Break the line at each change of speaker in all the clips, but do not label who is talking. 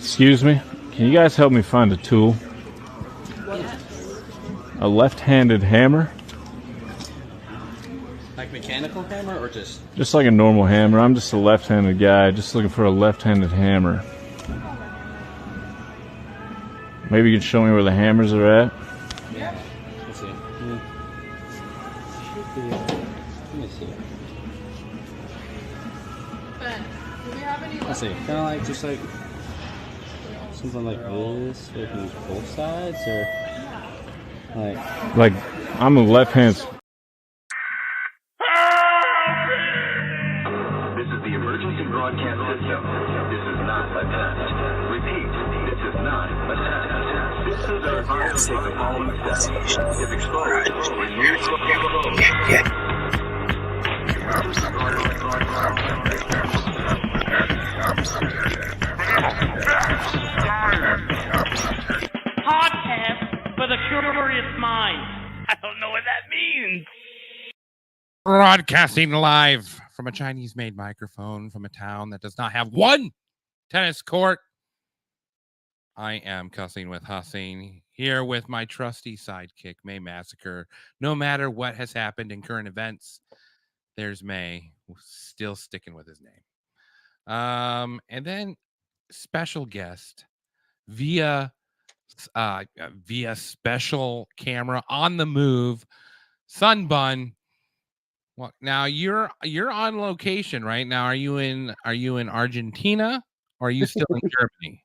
Excuse me? Can you guys help me find a tool? A left-handed hammer?
Like mechanical hammer or just?
Just like a normal hammer. I'm just a left-handed guy, just looking for a left-handed hammer. Maybe you can show me where the hammers are at?
Yeah. Let's see. Should be. Let me see.
Ben, do we have any?
Let's see. Kind of like just like something like this, so we can use both sides, or
Like, I'm a left-handed.
This is the emergency broadcast system. This is not a test. Repeat, this is not a test. This is our advice on the following steps. If exposed, remove
Podcast for the curious mind. I don't know what that means.
Broadcasting live from a Chinese-made microphone from a town that does not have one tennis court. I am cussing with Hussein here with my trusty sidekick, May Massacre. No matter what has happened in current events, there's May still sticking with his name. And then special guest via special camera on the move, Sunbun. Well, now you're on location right now. Are you in Argentina or are you still in Germany?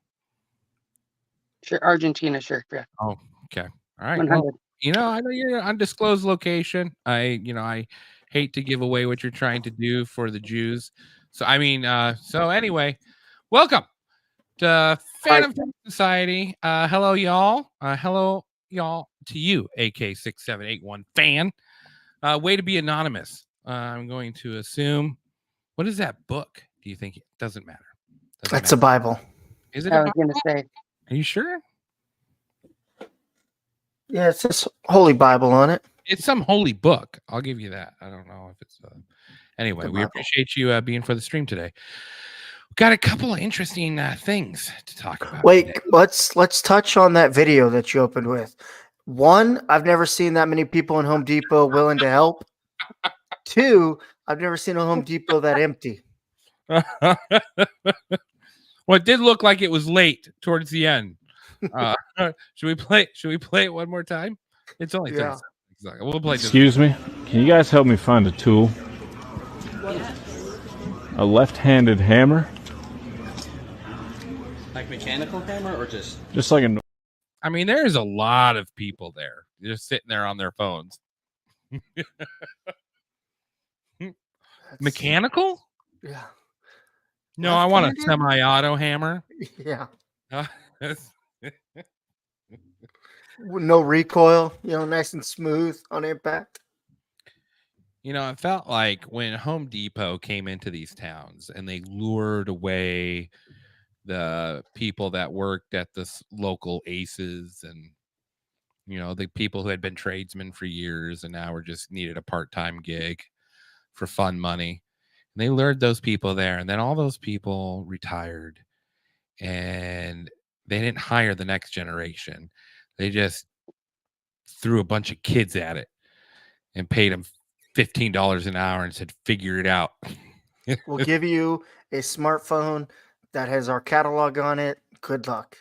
Sure, Argentina, sure. Yeah.
Oh, okay. All right.
100.
Well, I know you're undisclosed location. I hate to give away what you're trying to do for the Jews. So anyway, welcome to Phantom Society. Hello, y'all. Hello, y'all, to you, AK6781 fan. Way to be anonymous. I'm going to assume. What is that book? Do you think? It doesn't matter?
That's a Bible.
Is it?
I was going to say.
Are you sure?
Yeah, it says Holy Bible on it.
It's some holy book. I'll give you that. I don't know if it's. Anyway, we appreciate you being for the stream today. We've got a couple of interesting things to talk about.
Wait,
today.
let's touch on that video that you opened with. One, I've never seen that many people in Home Depot willing to help. Two, I've never seen a Home Depot that empty.
Well, it did look like it was late towards the end. Should we play it one more time? It's only 10 seconds. We'll play.
Excuse me? Can you guys help me find a tool? A left-handed hammer?
Like mechanical hammer or just?
Just like a...
I mean, there's a lot of people there. They're just sitting there on their phones. Mechanical?
Yeah.
No, I want a semi-auto hammer.
Yeah. No recoil, nice and smooth on impact.
It felt like when Home Depot came into these towns and they lured away the people that worked at the local Aces and, the people who had been tradesmen for years and now were just needed a part-time gig for fun money. And they lured those people there. And then all those people retired and they didn't hire the next generation. They just threw a bunch of kids at it and paid them $15 an hour and said, figure it out.
We'll give you a smartphone that has our catalog on it. Good luck.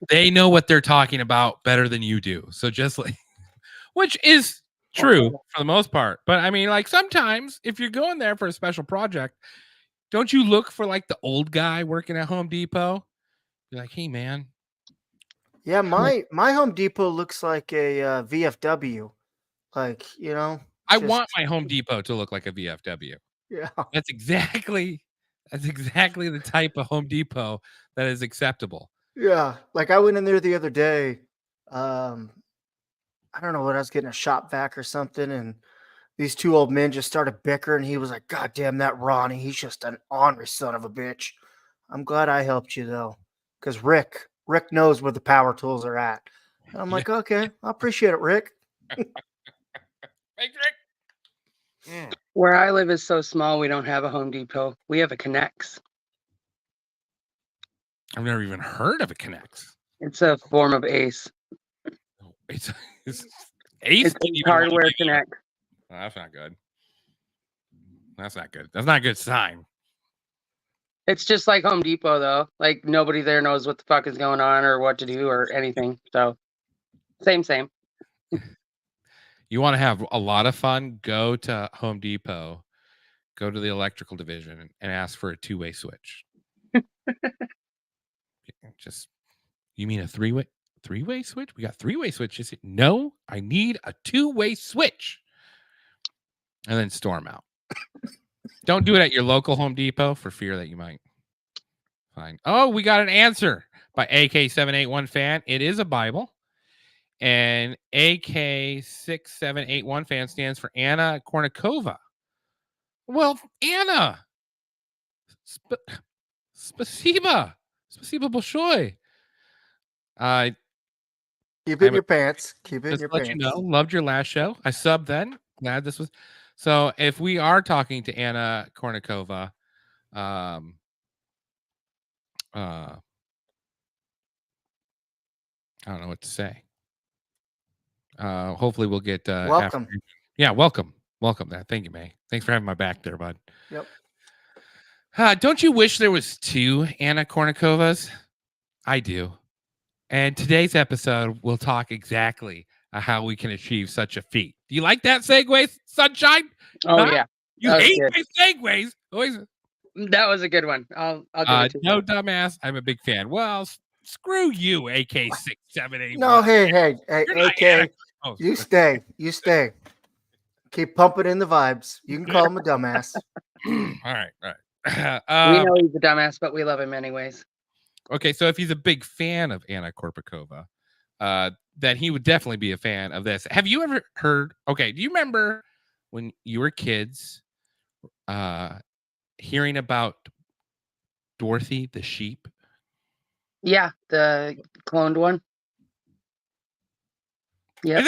They know what they're talking about better than you do. So just like, which is true for the most part. But I mean, like sometimes if you're going there for a special project, don't you look for like the old guy working at Home Depot? You're like, hey, man.
Yeah, my Home Depot looks like a VFW. Like,
I want my Home Depot to look like a VFW.
Yeah.
That's exactly the type of Home Depot that is acceptable.
Yeah. Like I went in there the other day. I don't know what, I was getting a shop vac or something, and these two old men just started bickering. He was like, God damn that Ronnie. He's just an ornery son of a bitch. I'm glad I helped you though. Because Rick knows where the power tools are at. And I'm like, okay, I appreciate it, Rick.
Thanks, Rick.
Where I live is so small, we don't have a Home Depot. We have a Connects.
I've never even heard of a Connect.
It's a form of Ace.
It's Ace.
It's
didn't
Ace
even want to
Hardware
give you-
Connect.
Oh, that's not good. That's not good. That's not a good sign.
It's just like Home Depot, though. Like nobody there knows what the fuck is going on or what to do or anything. So same.
You want to have a lot of fun? Go to Home Depot, go to the electrical division, and ask for a two-way switch. Just, you mean a three-way switch? We got three-way switches. No, I need a two-way switch. And then storm out. Don't do it at your local Home Depot for fear that you might find. Oh, we got an answer by AK781 fan. It is a Bible. And AK6781 fan stands for Anna Kournikova. Well, Anna, spasiba большое.
Keep it in your pants. Keep it in
Just
your
to let
pants.
you know, loved your last show. I subbed then. Glad this was. So if we are talking to Anna Kournikova, I don't know what to say. Hopefully we'll get
Welcome.
Yeah, welcome. Thank you, May. Thanks for having my back there, bud.
Yep.
Don't you wish there was two Anna Kournikovas? I do. And today's episode will talk exactly how we can achieve such a feat. Do you like that segue, Sunshine?
Oh yeah,
You
that was
hate
good.
my segues. Always.
That was a good one. I'll give it to you.
No, dumbass. I'm a big fan. Well, screw you, AK678.
No, hey,
You're not
AK,
Anna. Oh,
you stay. Keep pumping in the vibes. You can call him a dumbass.
all right.
We know he's a dumbass, but we love him anyways.
Okay, so if he's a big fan of Anna Kournikova, then he would definitely be a fan of this. Have you ever heard? Okay, do you remember when you were kids, hearing about Dorothy the sheep?
Yeah, the cloned one. Yeah.
Isn't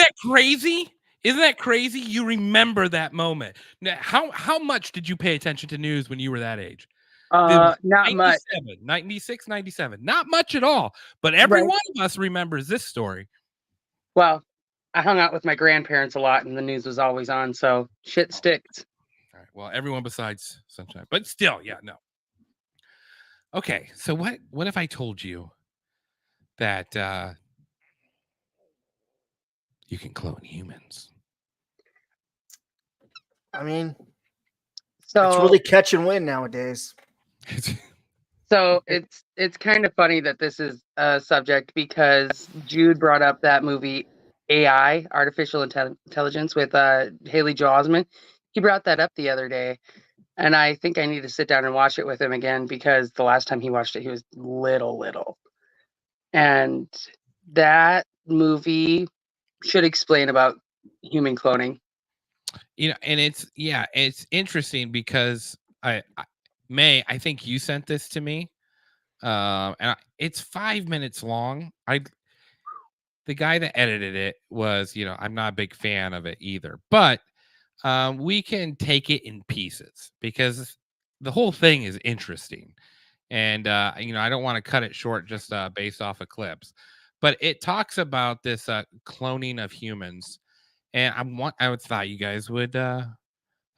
that crazy? You remember that moment? Now, how much did you pay attention to news when you were that age?
Not much.
96, 97. Not much at all. But every
Right.
one of us remembers this story.
Well, I hung out with my grandparents a lot, and the news was always on, so shit sticks.
All right. Well, everyone besides Sunshine. But still, yeah, no. Okay, so what if I told you that you can clone humans?
I mean,
So
it's really catch and win nowadays.
So it's kind of funny that this is a subject because Jude brought up that movie AI, Artificial Intelligence, with Haley Joel Osment. He brought that up the other day, and I think I need to sit down and watch it with him again because the last time he watched it, he was little. And that movie should explain about human cloning.
And it's interesting because May, I think you sent this to me, and it's 5 minutes long. The guy that edited it was, I'm not a big fan of it either, but we can take it in pieces because the whole thing is interesting, and I don't want to cut it short just based off of clips, but it talks about this cloning of humans, and I thought you guys would find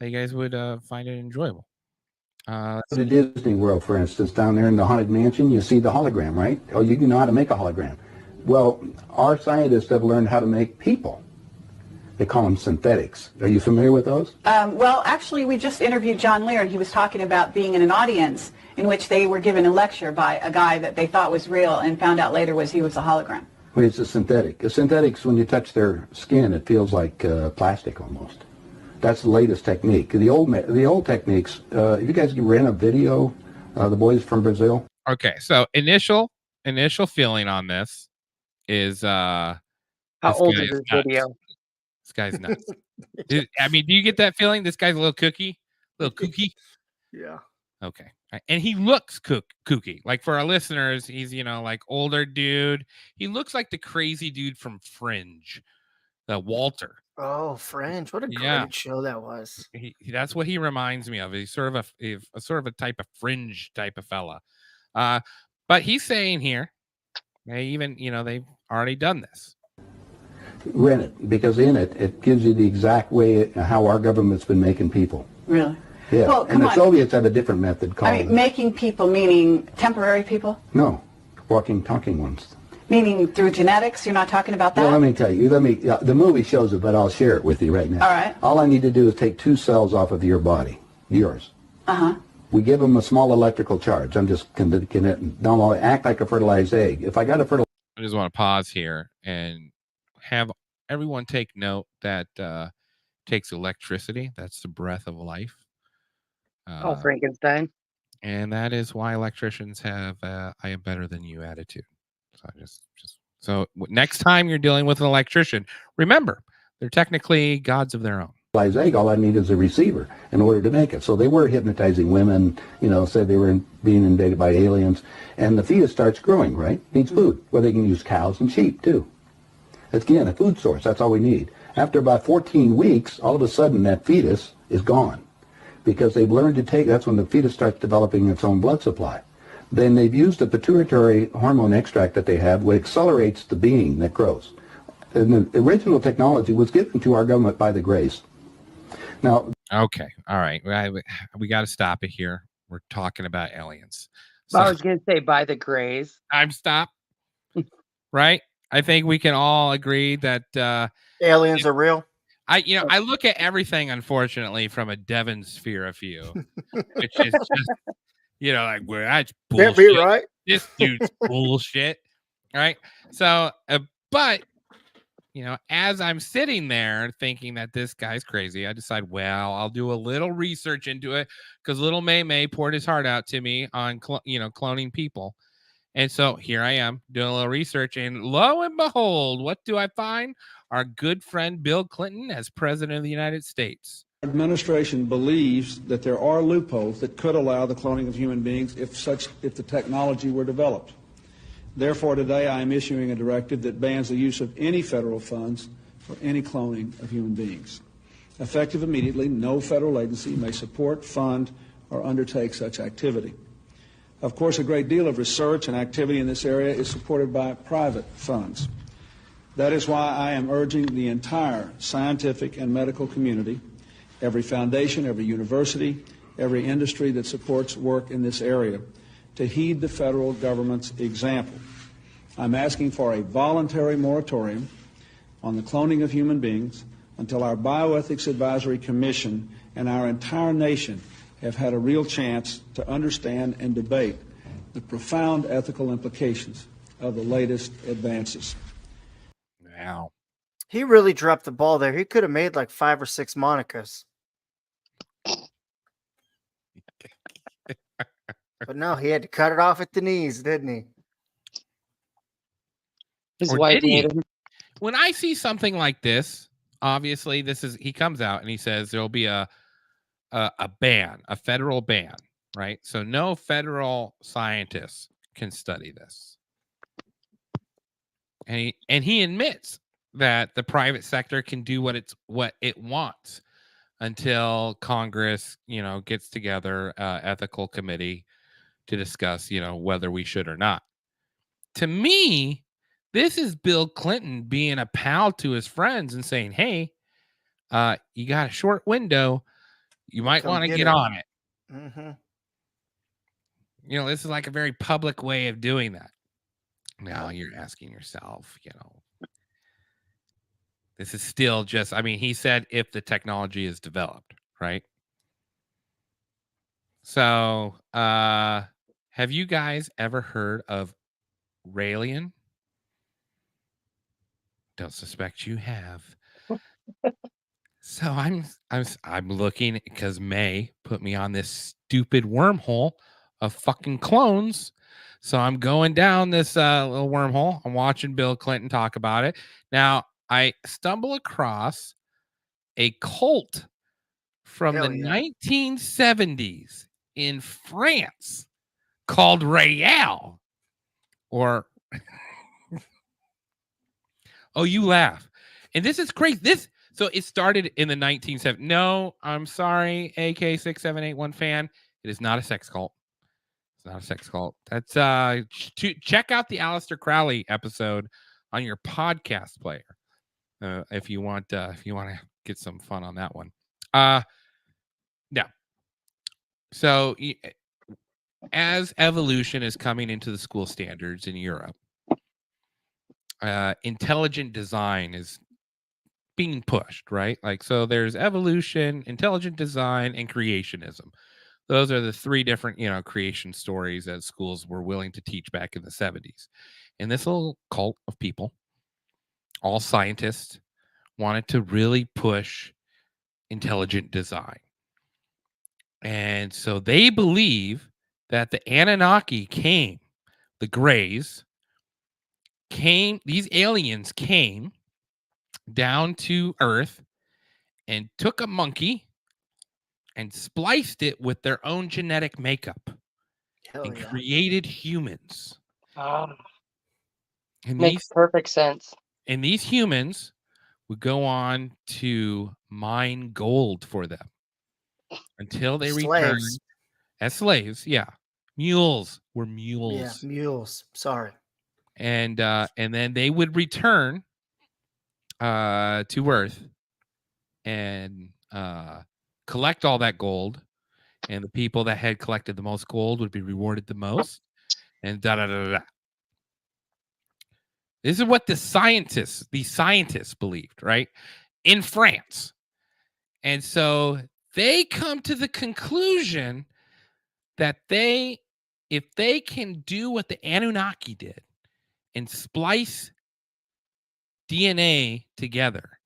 it enjoyable.
Go to Disney World, for instance, down there in the Haunted Mansion, you see the hologram, right? Oh, you know how to make a hologram. Well, our scientists have learned how to make people. They call them synthetics. Are you familiar with those?
Well, actually, we just interviewed John Lear, and he was talking about being in an audience in which they were given a lecture by a guy that they thought was real and found out later he was a hologram.
Well, it's a synthetic. A synthetics, when you touch their skin, it feels like plastic almost. That's the latest technique. The old techniques, if you guys can rent a video, the boys from Brazil.
Okay, so initial feeling on this is
How old is this video?
This guy's nuts. Do you get that feeling? This guy's a little kooky?
Yeah.
Okay. And he looks kooky. Like for our listeners, he's, like older dude. He looks like the crazy dude from Fringe, Walter.
Oh, Fringe! What a great show that was.
That's what he reminds me of. He's sort of a type of Fringe type of fella. But he's saying here, they even, they've already done this.
Rent it, because in it gives you the exact way how our government's been making people.
Really?
Yeah,
Well,
and
come
the
on.
Soviets had a different method called...
I mean, making people meaning temporary people?
No, walking, talking ones.
Meaning through genetics? You're not talking about that?
Well, let me tell you. The movie shows it, but I'll share it with you right now.
All right.
All I need to do is take 2 cells off of your body, yours.
Uh-huh.
We give them a small electrical charge. I'm just don't act like a fertilized egg. If I got a fertilized...
I just want to pause here and have everyone take note that takes electricity. That's the breath of life.
Frankenstein.
And that is why electricians have I am better than you attitude. So next time you're dealing with an electrician, remember, they're technically gods of their own.
Egg, all I need is a receiver in order to make it. So they were hypnotizing women, said they were being invaded by aliens. And the fetus starts growing, right? Needs food. Well, they can use cows and sheep, too. Again, a food source. That's all we need. After about 14 weeks, all of a sudden, that fetus is gone. Because they've learned to take, that's when the fetus starts developing its own blood supply. Then they've used a pituitary hormone extract that they have, which accelerates the being that grows. And the original technology was given to our government by the Greys. Now,
okay, all right, we got to stop it here. We're talking about aliens.
So, I was going to say by the Greys.
I'm stop. Right? I think we can all agree that
aliens are real.
I look at everything, unfortunately, from a Devon sphere of view, which is just, like, well, that's bullshit.
Can't be right.
This dude's bullshit. Right? So, but, as I'm sitting there thinking that this guy's crazy, I decide, well, I'll do a little research into it because little May poured his heart out to me on, cloning people. And so here I am doing a little research, and lo and behold, what do I find? Our good friend Bill Clinton as president of the United States.
Our administration believes that there are loopholes that could allow the cloning of human beings if the technology were developed. Therefore, today I am issuing a directive that bans the use of any federal funds for any cloning of human beings. Effective immediately, no federal agency may support, fund, or undertake such activity. Of course, a great deal of research and activity in this area is supported by private funds. That is why I am urging the entire scientific and medical community, every foundation, every university, every industry that supports work in this area, to heed the federal government's example. I'm asking for a voluntary moratorium on the cloning of human beings until our Bioethics Advisory Commission and our entire nation have had a real chance to understand and debate the profound ethical implications of the latest advances.
Wow.
He really dropped the ball there. He could have made like 5 or 6 Monicas. But no, he had to cut it off at the knees, didn't he?
His wife made him.
When I see something like this, obviously he comes out and he says there'll be a ban, a federal ban, right? So no federal scientists can study this. And he admits that the private sector can do what it wants until Congress, gets together ethical committee to discuss, whether we should or not. To me, this is Bill Clinton being a pal to his friends and saying, hey, you got a short window. You might want to get on it.
Mm-hmm.
This is like a very public way of doing that. Now you're asking yourself, this is still just, he said if the technology is developed, right? So, have you guys ever heard of Raelian? Don't suspect you have. So I'm looking because May put me on this stupid wormhole of fucking clones. So I'm going down this little wormhole. I'm watching Bill Clinton talk about it. Now I stumble across a cult from the 1970s in France called Rael. Or oh, you laugh. And this is crazy. So it started in the 1970s. No, I'm sorry, AK6781 fan. It is not a sex cult. It's not a sex cult. That's check out the Aleister Crowley episode on your podcast player if you want to get some fun on that one. Now, so as evolution is coming into the school standards in Europe, intelligent design is being pushed, right? Like, so there's evolution, intelligent design, and creationism. Those are the three different, creation stories that schools were willing to teach back in the 70s. And this little cult of people, all scientists, wanted to really push intelligent design. And so they believe that the Anunnaki came, the Greys came, these aliens came down to Earth and took a monkey and spliced it with their own genetic makeup and created humans. And
Makes perfect sense.
And these humans would go on to mine gold for them until they returned as slaves. Yeah. Mules were mules.
Yeah, mules. Sorry.
And then they would return to Earth and collect all that gold. And the people that had collected the most gold would be rewarded the most. And da-da-da-da-da. This is what these scientists believed, right? In France. And so they come to the conclusion that if they can do what the Anunnaki did and splice DNA together,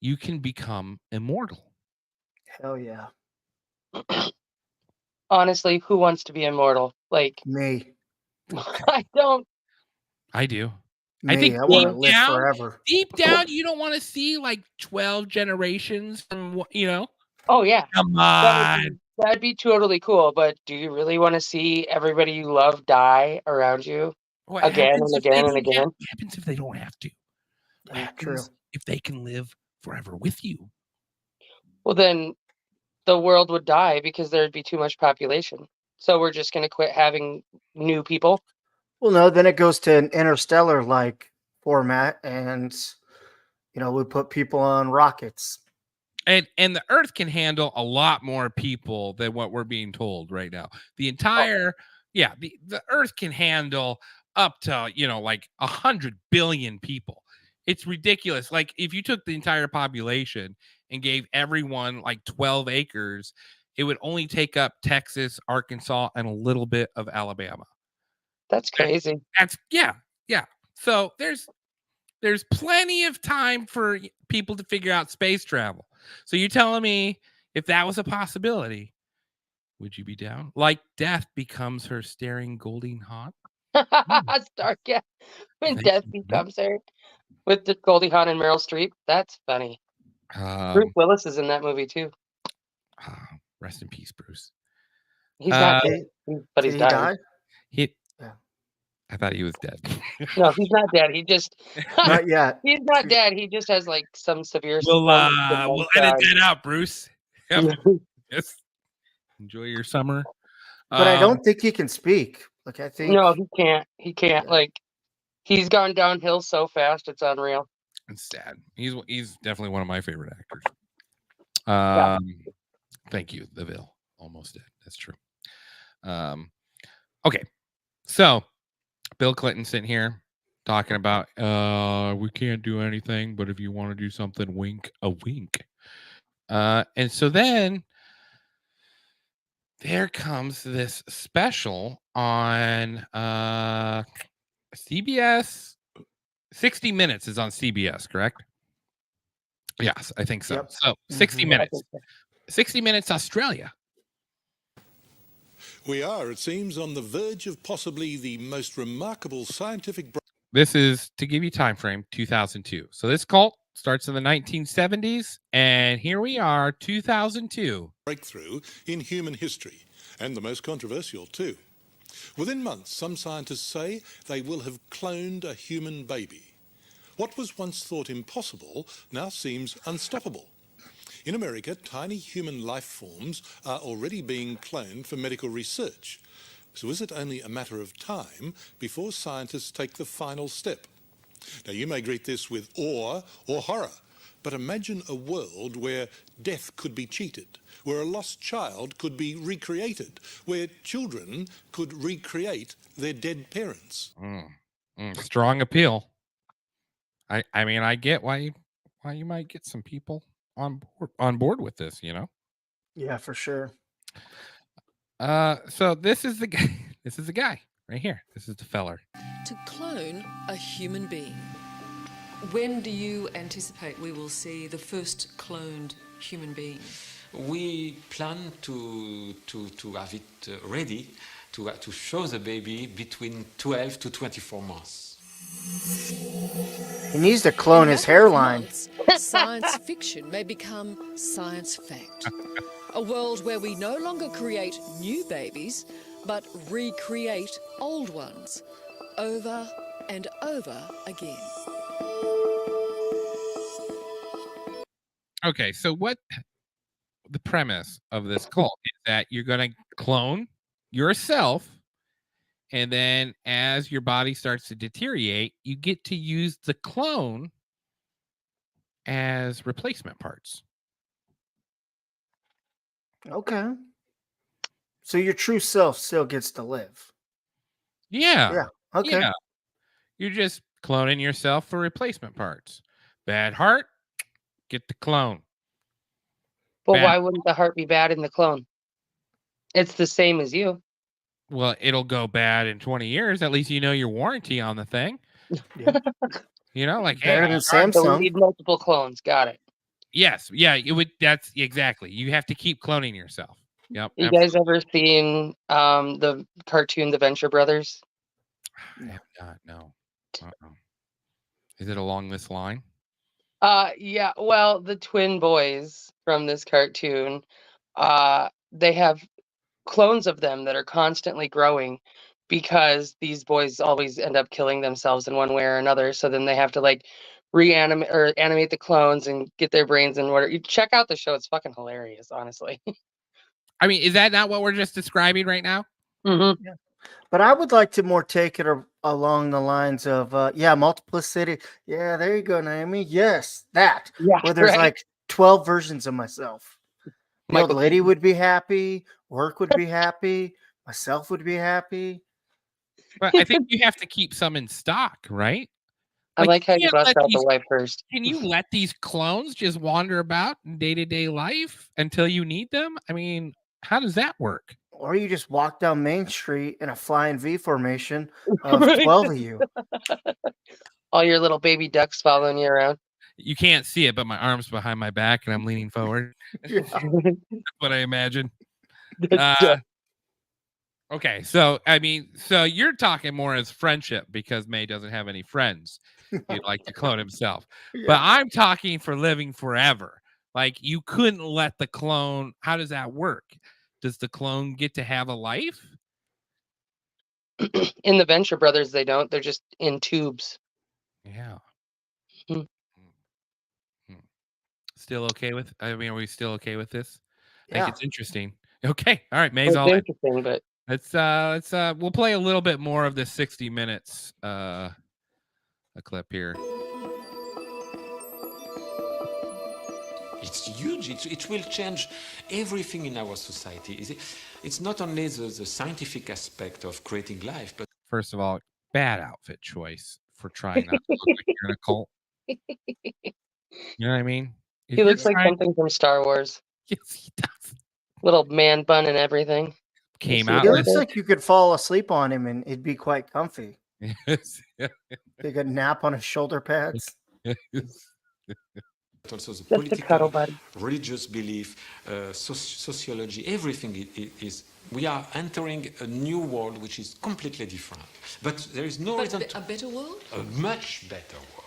you can become immortal.
Hell yeah.
Honestly, who wants to be immortal? Like
me.
I don't.
I do.
Me, I think I want to live forever.
Deep down, you don't want to see like 12 generations from,
Oh, yeah.
Come on.
That'd be totally cool. But do you really want to see everybody you love die around you again and again and again?
What happens if they don't have to? What happens if they can live forever with you?
Well, then the world would die because there'd be too much population. So we're just going to quit having new people.
Well, no, then it goes to an interstellar like format, and we put people on rockets.
And the Earth can handle a lot more people than what we're being told right now. The entire, the Earth can handle up to, like 100 billion people. It's ridiculous. Like if you took the entire population and gave everyone like 12 acres, it would only take up Texas, Arkansas, and a little bit of Alabama.
That's crazy.
Yeah. So there's plenty of time for people to figure out space travel. So you're telling me if that was a possibility, would you be down? Like death becomes her staring golden hot?
Stark, yeah. When death becomes her with the Goldie Hawn and Meryl Streep. That's funny. Bruce Willis is in that movie too.
Rest in peace, Bruce.
He's not dead, but he's dying.
I thought he was dead.
No, he's not dead. He just
not yet.
He's not dead. He just has like some severe.
We'll edit that out, Bruce. Yes. Enjoy your summer.
But I don't think he can speak. Like I think
no, he can't. He can't. Yeah. Like he's gone downhill so fast, it's unreal.
It's sad. He's definitely one of my favorite actors. Thank you, The Ville. Almost dead. That's true. Okay, so Bill Clinton sitting here talking about we can't do anything, but if you want to do something, wink a wink. And so then there comes this special on CBS. 60 Minutes is on CBS, correct? Yes, I think so. Yep. So 60 Minutes. 60 Minutes Australia.
We are, it seems, on the verge of possibly the most remarkable scientific...
This is, to give you time frame, 2002. So this cult starts in the 1970s, and here we are, 2002.
Breakthrough in human history, and the most controversial too. Within months, some scientists say they will have cloned a human baby. What was once thought impossible now seems unstoppable. In America, tiny human life forms are already being cloned for medical research. So is it only a matter of time before scientists take the final step? Now, you may greet this with awe or horror, but imagine a world where death could be cheated, where a lost child could be recreated, where children could recreate their dead parents.
Strong appeal. I mean, I get why you might get some people on board with this, you know.
Yeah, for sure.
So this is the guy. This is the guy right here. This is the feller.
To clone a human being. When do you anticipate we will see the first cloned human being?
We plan to have it ready to show the baby between 12 to 24 months.
He needs to clone his hairline.
Science fiction may become science fact. A world where we no longer create new babies, but recreate old ones over and over again.
Okay, so what the premise of this cult is that you're going to clone yourself, and then as your body starts to deteriorate, you get to use the clone as replacement parts.
Okay. So your true self still gets to live.
Yeah.
Yeah. Okay.
Yeah. You're just cloning yourself for replacement parts. Bad heart, get the clone.
Well, why wouldn't the heart be bad in the clone? It's the same as you.
Well, it'll go bad in 20 years. At least you know your warranty on the thing.
Yeah.
You know, like,
better
hey,
than
So we
Samsung.
need multiple clones. Got it.
Yes, yeah, it would. That's exactly. You have to keep cloning yourself. Yep.
You guys ever seen the cartoon The Venture Brothers?
I have not. No. Is it along this line?
Yeah. Well, the twin boys from this cartoon, they have clones of them that are constantly growing because these boys always end up killing themselves in one way or another. So then they have to like reanimate or animate the clones and get their brains in order. You check out the show; it's fucking hilarious, honestly.
I mean, is that not what we're just describing right now?
Mm-hmm.
Yeah. But I would like to more take it along the lines of, multiplicity. Yeah, there you go, Naomi. Yes, that.
Yeah,
where there's
right.
like 12 versions of myself. The old
Michael
lady would be happy. Work would be happy. Myself would be happy.
But I think you have to keep some in stock, right?
I like how you
can't
bust
let
out
these-
the wife first.
Can you let these clones just wander about in day-to-day life until you need them? I mean, how does that work?
Or you just walk down Main Street in a flying V formation of
Right.
12 of you.
All your little baby ducks following you around.
You can't see it, but my arm's behind my back and I'm leaning forward.
Yeah.
That's what I imagine.
That's dope.
Okay, so I mean, so you're talking more as friendship because May doesn't have any friends. He'd like to clone himself. But
Yeah.
I'm talking for living forever. Like you couldn't let the clone. How does that work? Does the clone get to have a life?
In the Venture Brothers, they don't. They're just in tubes.
Yeah.
Hmm.
Still okay with? I mean, are we still okay with this? I
Yeah.
think it's interesting. Okay. All right. May's
It's
all in.
interesting, but
Let's we'll play a little bit more of this 60 minutes a clip here.
It's huge. It will change everything in our society. It's not only the scientific aspect of creating life, but
First of all, bad outfit choice for trying not to look like you're in a cult. You know what I mean? If
he
you're
looks like
trying-
something from Star Wars.
Yes, he does.
Little man bun and everything.
Came
see
out.
It
what
looks like you could fall asleep on him and it'd be quite comfy.
Yes.
Take a nap on his shoulder pads.
also the
Just a cuddle
political,
buddy.
religious belief, sociology, everything is. We are entering a new world which is completely different. But there is no reason
A better world?
a much better world.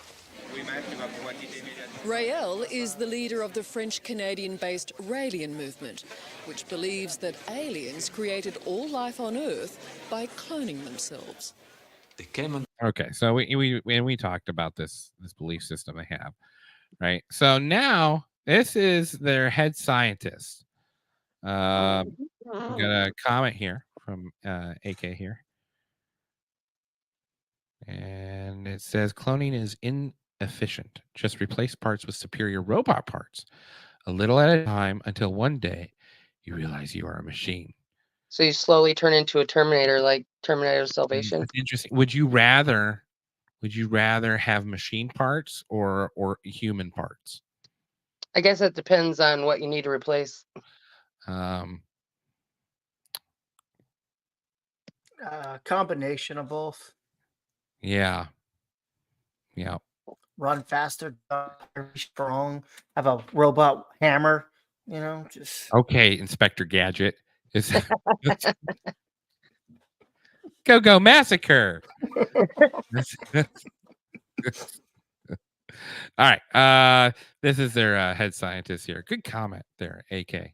Raël is the leader of the French-Canadian-based Raelian movement, which believes that aliens created all life on Earth by cloning themselves.
They came on.
Okay, so we talked about this belief system they have, right? So now This is their head scientist. Got a comment here from AK here. And it says cloning is inefficient. Just replace parts with superior robot parts, a little at a time, until one day you realize you are a machine.
So you slowly turn into a Terminator, like Terminator Salvation.
That's interesting. Would you rather have machine parts or human parts?
I guess it depends on what you need to replace.
Combination of both.
Yeah. Yeah.
Run faster, very strong. Have a robot hammer. You know, just
Okay, Inspector Gadget. Go massacre. All right. This is their head scientist here. Good comment there, AK.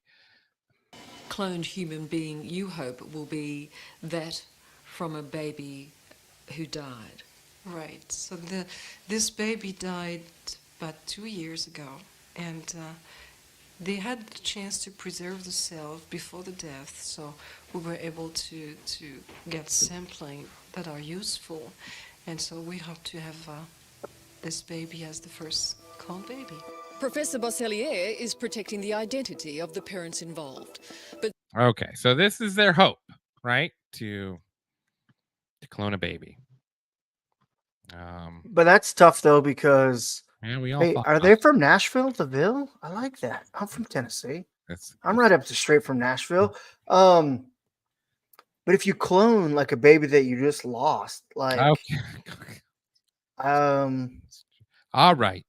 Cloned human being, you hope, will be that from a baby who died.
Right. So this baby died about 2 years ago, and they had the chance to preserve the cells before the death, so we were able to get sampling that are useful, and so we hope to have this baby as the first cloned baby.
Professor Bosselier is protecting the identity of the parents involved. But
okay, so this is their hope, right? To clone a baby.
But that's tough though because
we all
hey, are they from Nashville, DeVille? I like that. I'm from Tennessee. I'm right up the straight from Nashville. But if you clone like a baby that you just lost, like
all right.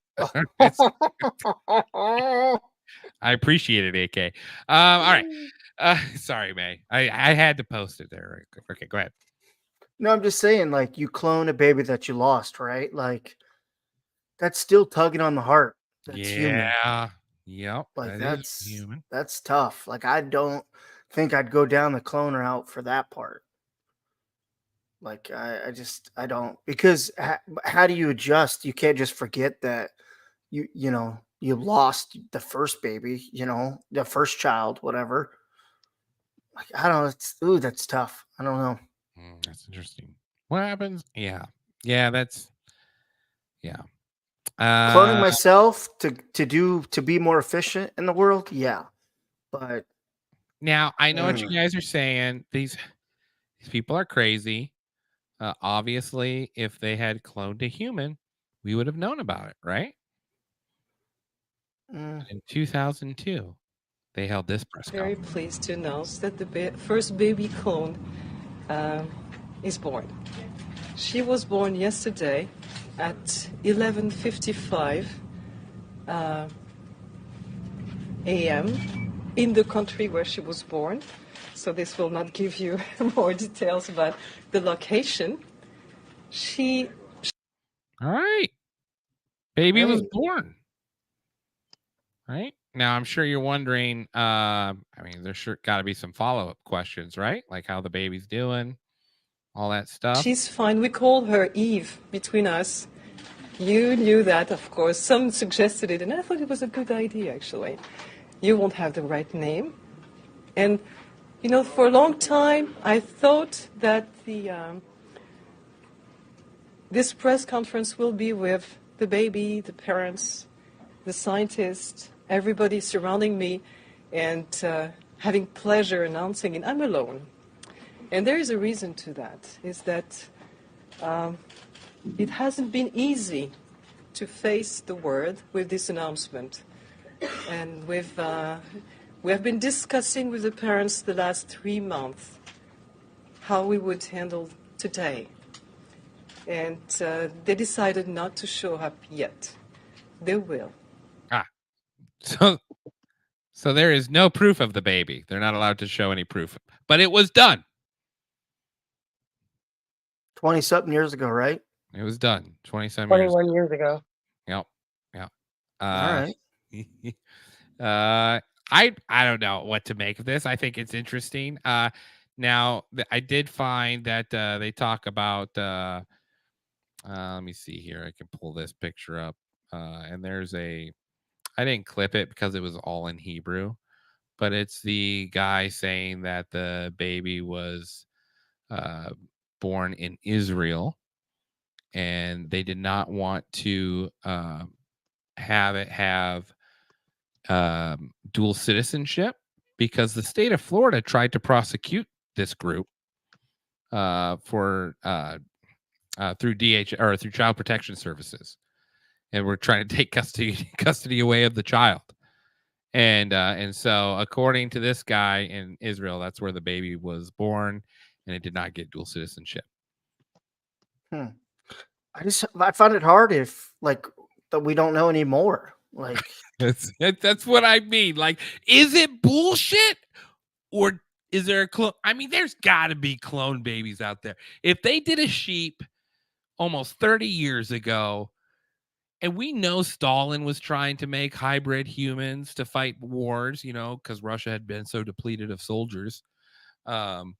I appreciate it, AK. All right. Sorry, May. I had to post it there. Okay, go ahead.
No, I'm just saying, like, you clone a baby that you lost, right? Like, that's still tugging on the heart. That's human.
Yeah. Yep.
Like,
that's human.
That's tough. Like, I don't think I'd go down the clone route for that part. Like, I don't, because how do you adjust? You can't just forget that you lost the first baby, the first child, whatever. Like, I don't know. That's tough. I don't know.
That's interesting. What happens? Yeah. That's
cloning myself to be more efficient in the world. Yeah. But
now I know what you guys are saying. These people are crazy. Obviously, if they had cloned a human, we would have known about it, right? In 2002, they held this press
Very
conference.
pleased to announce that the first baby clone is born. She was born yesterday at 11:55 a.m. in the country where she was born. So this will not give you more details about the location.
All right. Baby was born. Right? Now, I'm sure you're wondering, I mean, there's sure got to be some follow-up questions, right? Like how the baby's doing, all that stuff.
She's fine. We call her Eve between us. You knew that, of course. Some suggested it, and I thought it was a good idea, actually. You won't have the right name. And, for a long time, I thought that this press conference will be with the baby, the parents, the scientists, everybody surrounding me, and having pleasure announcing it. I'm alone. And there is a reason to that, is that it hasn't been easy to face the world with this announcement. And we have been discussing with the parents the last 3 months how we would handle today. And they decided not to show up yet. They will.
So there is no proof of the baby. They're not allowed to show any proof. But it was done.
20-something years ago, right?
It was done 20-some
21 years ago.
Yep.
All
right. I don't know what to make of this. I think it's interesting. Now I did find that they talk about. Let me see here. I can pull this picture up, and there's a I didn't clip it because it was all in Hebrew, but it's the guy saying that the baby was born in Israel, and they did not want to have it have dual citizenship because the state of Florida tried to prosecute this group for through DH or through Child Protection Services, and we're trying to take custody away of the child. And so, according to this guy in Israel, that's where the baby was born, and it did not get dual citizenship.
I find it hard if like that we don't know anymore. Like
that's what I mean. Like, is it bullshit or is there a clone? I mean, there's got to be clone babies out there. If they did a sheep almost 30 years ago, and we know Stalin was trying to make hybrid humans to fight wars, because Russia had been so depleted of soldiers. And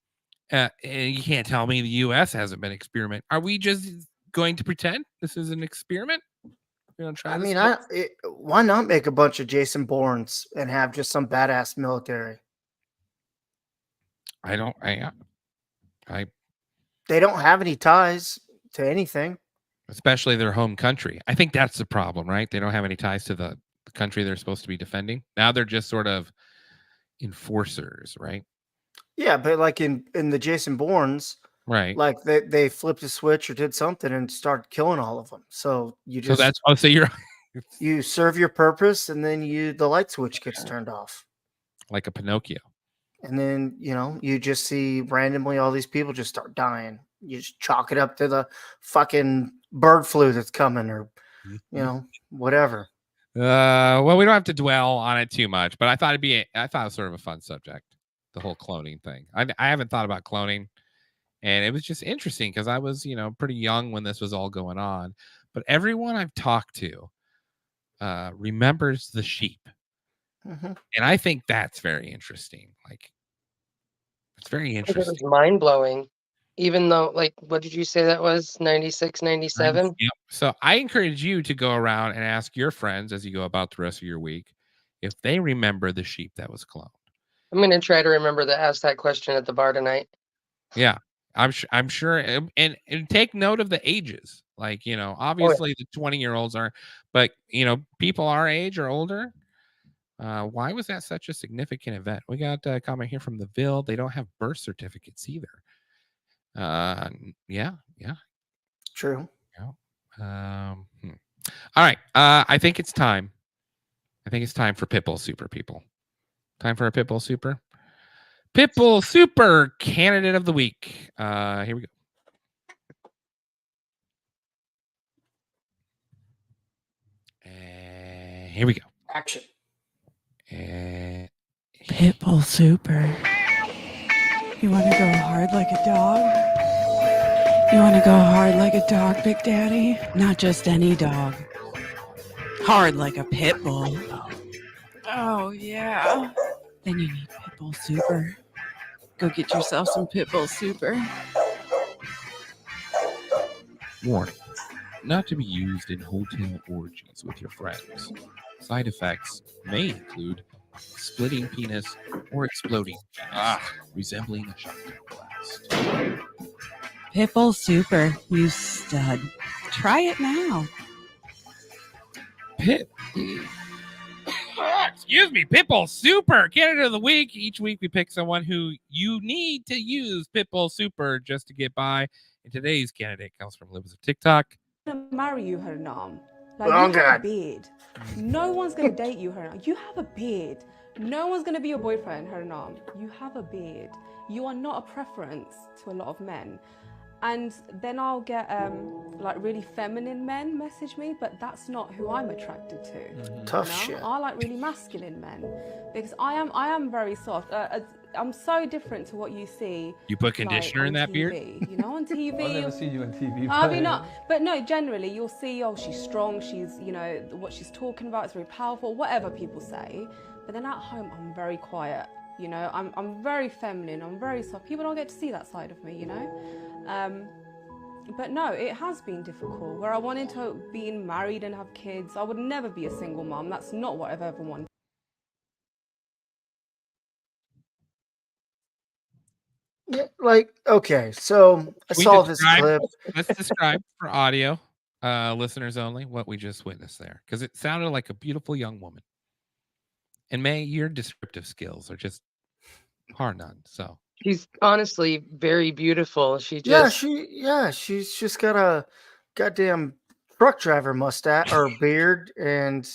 you can't tell me the U.S. hasn't been experiment. Are we just going to pretend this is an experiment?
I mean, why not make a bunch of Jason Bournes and have just some badass military?
They don't
have any ties to anything,
especially their home country. I think that's the problem, right? They don't have any ties to the country they're supposed to be defending. Now they're just sort of enforcers, right?
Yeah, but like in the Jason Bournes,
right?
Like they flipped a switch or did something and started killing all of them. So you just
so you're
you serve your purpose, and then the light switch gets turned off,
like a Pinocchio.
And then you just see randomly all these people just start dying. You just chalk it up to the fucking bird flu that's coming, or whatever.
Well, we don't have to dwell on it too much, but I thought it was sort of a fun subject, the whole cloning thing. I haven't thought about cloning, and it was just interesting because I was pretty young when this was all going on. But everyone I've talked to remembers the sheep, and I think that's very interesting. Like, it's very interesting.
It was mind blowing. Even though, like, what did you say that was? 96, 97?
Yep. So I encourage you to go around and ask your friends as you go about the rest of your week if they remember the sheep that was cloned.
I'm going to try to remember to ask that question at the bar tonight.
Yeah, I'm sure. And take note of the ages. Like, obviously the 20-year-olds are, but, people our age or older. Why was that such a significant event? We got a comment here from the Ville. They don't have birth certificates either. Yeah.
True.
Yeah. All right. I think it's time. for Pitbull Super, people. Time for a Pitbull Super. Pitbull Super Candidate of the Week. Here we go. Here we go.
Action.
Pitbull Super. You want to go hard like a dog? You want to go hard like a dog, Big Daddy? Not just any dog. Hard like a pit bull. Oh, yeah. Then you need Pitbull Super. Go get yourself some Pitbull Super.
Warning. Not to be used in hotel orgies with your friends. Side effects may include splitting penis or exploding penis, resembling a shotgun blast.
Pitbull Super, you stud. Try it now.
Pitbull Super Candidate of the Week. Each week we pick someone who you need to use Pitbull Super just to get by. And today's candidate comes from Libs of TikTok.
Marry you, Hernam. Like, you have a beard. No one's gonna date you, Hernam. You have a beard. No one's gonna be your boyfriend, Hernam. You have a beard. You are not a preference to a lot of men. And then I'll get like really feminine men message me, but that's not who I'm attracted to.
Tough shit.
I like really masculine men because I am very soft. I'm so different to what you see.
You put conditioner in that
TV,
beard?
On TV.
I've never seen you on TV.
I mean, not, but no, generally you'll see, she's strong, she's, what she's talking about is very powerful, whatever people say. But then at home, I'm very quiet, I'm very feminine, I'm very soft. People don't get to see that side of me, But no, it has been difficult. Where I wanted to be married and have kids, I would never be a single mom. That's not what I've ever wanted.
Yeah, like, okay, so I
Can we
saw this
describe?
clip.
Let's describe for audio listeners only what we just witnessed there, because it sounded like a beautiful young woman. And May, your descriptive skills are just par none. So
She's honestly very beautiful. She just
She's just got a goddamn truck driver mustache or beard, and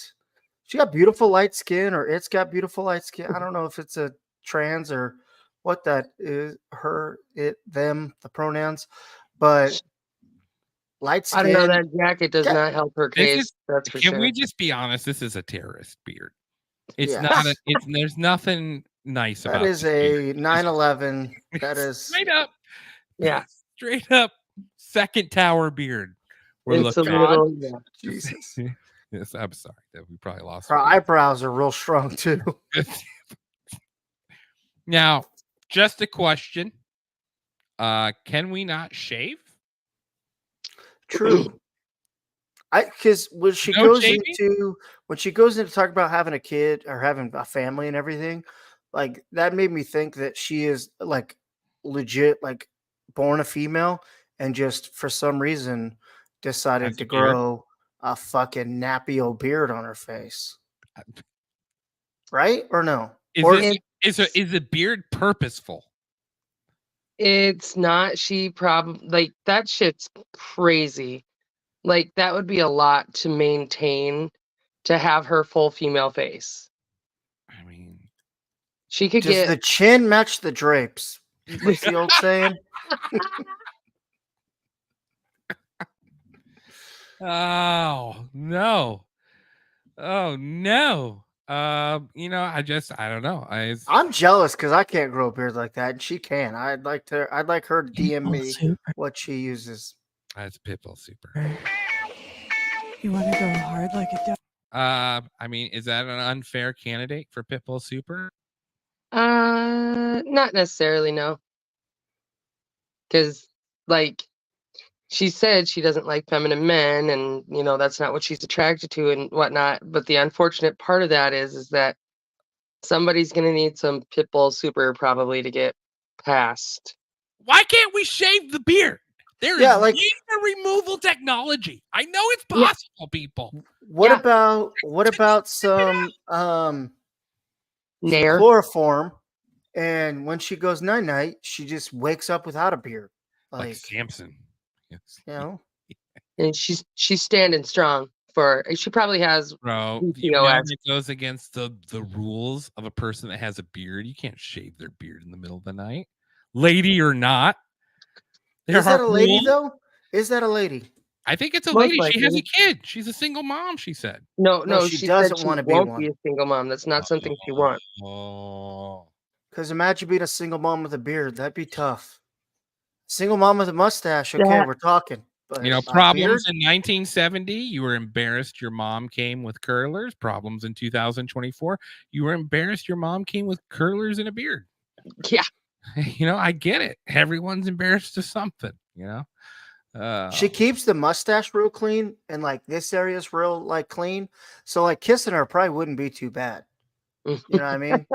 she got beautiful light skin, or it's got beautiful light skin. I don't know if it's a trans or what that is, her, it, them, the pronouns, but light
I don't know.
skin.
That jacket does not help her
this
case.
is.
That's for
Can
sure.
we just be honest? This is a terrorist beard. It's
Yes.
not. It's there's nothing nice
That
about
is
this beard.
a 9/11. That is
Straight up.
Yeah.
Straight up second tower beard. We're
It's a
looking at.
little.
Jesus.
Yes, I'm sorry that we probably lost.
Her eyebrows are real strong too.
Now, just a question. Can we not shave?
True. Because when she
No
goes
shaving?
into talk about having a kid or having a family and everything, like that made me think that she is like legit, like born a female and just for some reason decided
Has
to
a beard?
grow a fucking nappy old beard on her face. Right or no?
Is a beard purposeful?
It's not. She probably like that shit's crazy. Like that would be a lot to maintain to have her full female face.
I mean,
she could
Does
get
the chin match the drapes? What's the old saying?
Oh no. Oh no. I don't know.
I'm jealous because I can't grow a beard like that, and she can. I'd like her to DM me what she uses.
That's Pitbull Super.
You want to go hard like a dog?
I mean, is that an unfair candidate for Pitbull Super?
not necessarily, no. Because like she said she doesn't like feminine men, and that's not what she's attracted to and whatnot. But the unfortunate part of that is that somebody's gonna need some Pitbull Super probably to get past.
Why can't we shave the beard? There is laser removal technology. I know it's possible, people.
What about some
Nair?
chloroform? And when she goes night night, she just wakes up without a beard,
like Samson.
You know,
and she's standing strong for. She probably has.
Bro,
PCOS.
it goes against the rules of a person that has a beard. You can't shave their beard in the middle of the night, lady or not.
Is that a lady though? Is that a lady?
I think it's a
Most
lady. She has
likely.
a kid. She's a single mom. She said.
No,
she
she
doesn't
said she
wanna be
won't
one.
be a single mom. That's not something she wants.
Oh.
Because imagine being a single mom with a beard. That'd be tough. Single mom with a mustache. Okay,
Yeah.
we're talking. But a
Problems
beard?
in 1970. You were embarrassed your mom came with curlers. Problems in 2024. You were embarrassed your mom came with curlers and a beard.
Yeah.
I get it. Everyone's embarrassed of something,
She keeps the mustache real clean, and like this area's real like clean. So like kissing her probably wouldn't be too bad. You know what I mean?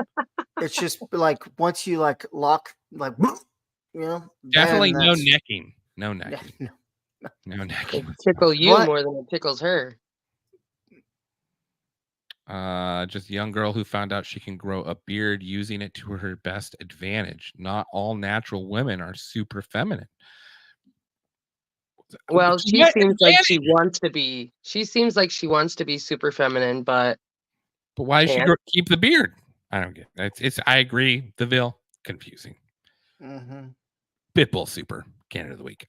It's just like once you like lock like
Definitely
then
no
that's-
necking. No necking. No necking.
It tickle you
But-
more than it tickles her.
Just a young girl who found out she can grow a beard using it to her best advantage. Not all natural women are super feminine.
Well, she
What
seems like she
advantage?
wants to be. She seems like she wants to be super feminine, but
Why does she
can't.
keep the beard? I don't get it. It's I agree, Deville. Confusing.
Mhm.
Pitbull Super Candidate of the Week.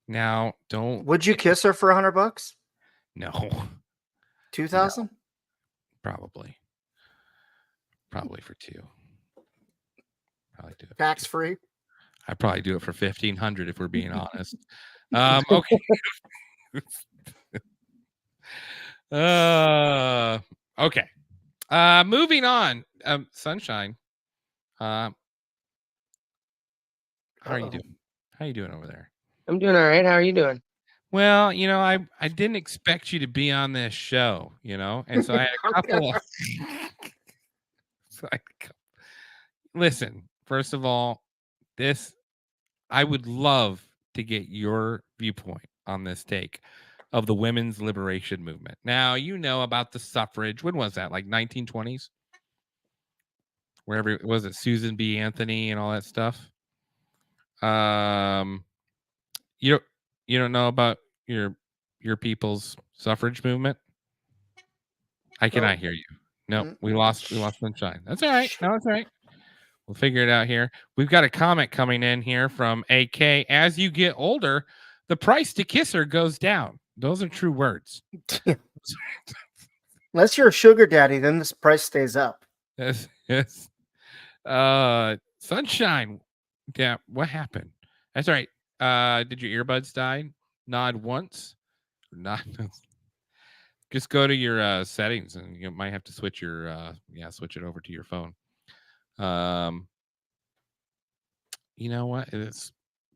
Now don't.
Would you kiss her for $100?
No.
2,000?
Probably for two. Probably do it.
Tax free.
I'd probably do it for 1,500 if we're being honest. Okay. Okay. Moving on. Sunshine. How are you doing? How you doing over there?
I'm doing all right. How are you doing?
Well, I didn't expect you to be on this show, and so I had a couple of. So listen, first of all, I would love to get your viewpoint on this take of the women's liberation movement. Now, about the suffrage. When was that? Like 1920s? Wherever was it, Susan B. Anthony and all that stuff? You don't know about your people's suffrage movement? I cannot hear you. No, we lost Sunshine. That's all right. No, that's all right. We'll figure it out here. We've got a comment coming in here from AK. As you get older, the price to kiss her goes down. Those are true words.
Unless you're a sugar daddy, then this price stays up.
Yes. Sunshine. Yeah, what happened? That's all right. Did your earbuds die? Nod once. Not. Just go to your settings, and you might have to switch switch it over to your phone. You know what? It's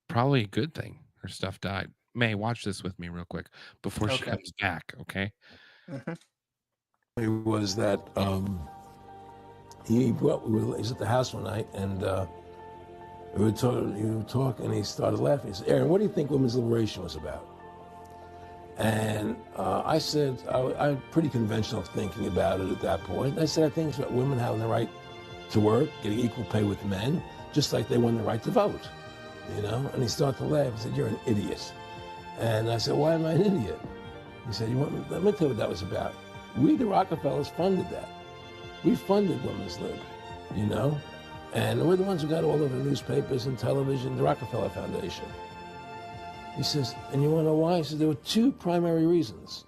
probably a good thing her stuff died. May, watch this with me real quick before she comes back, okay?
It was that he was at the house one night, and we were talking, and he started laughing. He said, "Aaron, what do you think women's liberation was about?" And I said, I'm pretty conventional thinking about it at that point. I said, I think it's about women having the right to work, getting equal pay with men, just like they won the right to vote, And he started to laugh. He said, "You're an idiot." And I said, "Why am I an idiot?" He said, let me tell you what that was about. We, the Rockefellers, funded that. We funded women's lib, And we're the ones who got all over the newspapers and television, the Rockefeller Foundation. He says, and you want to know why? He says, there were two primary reasons.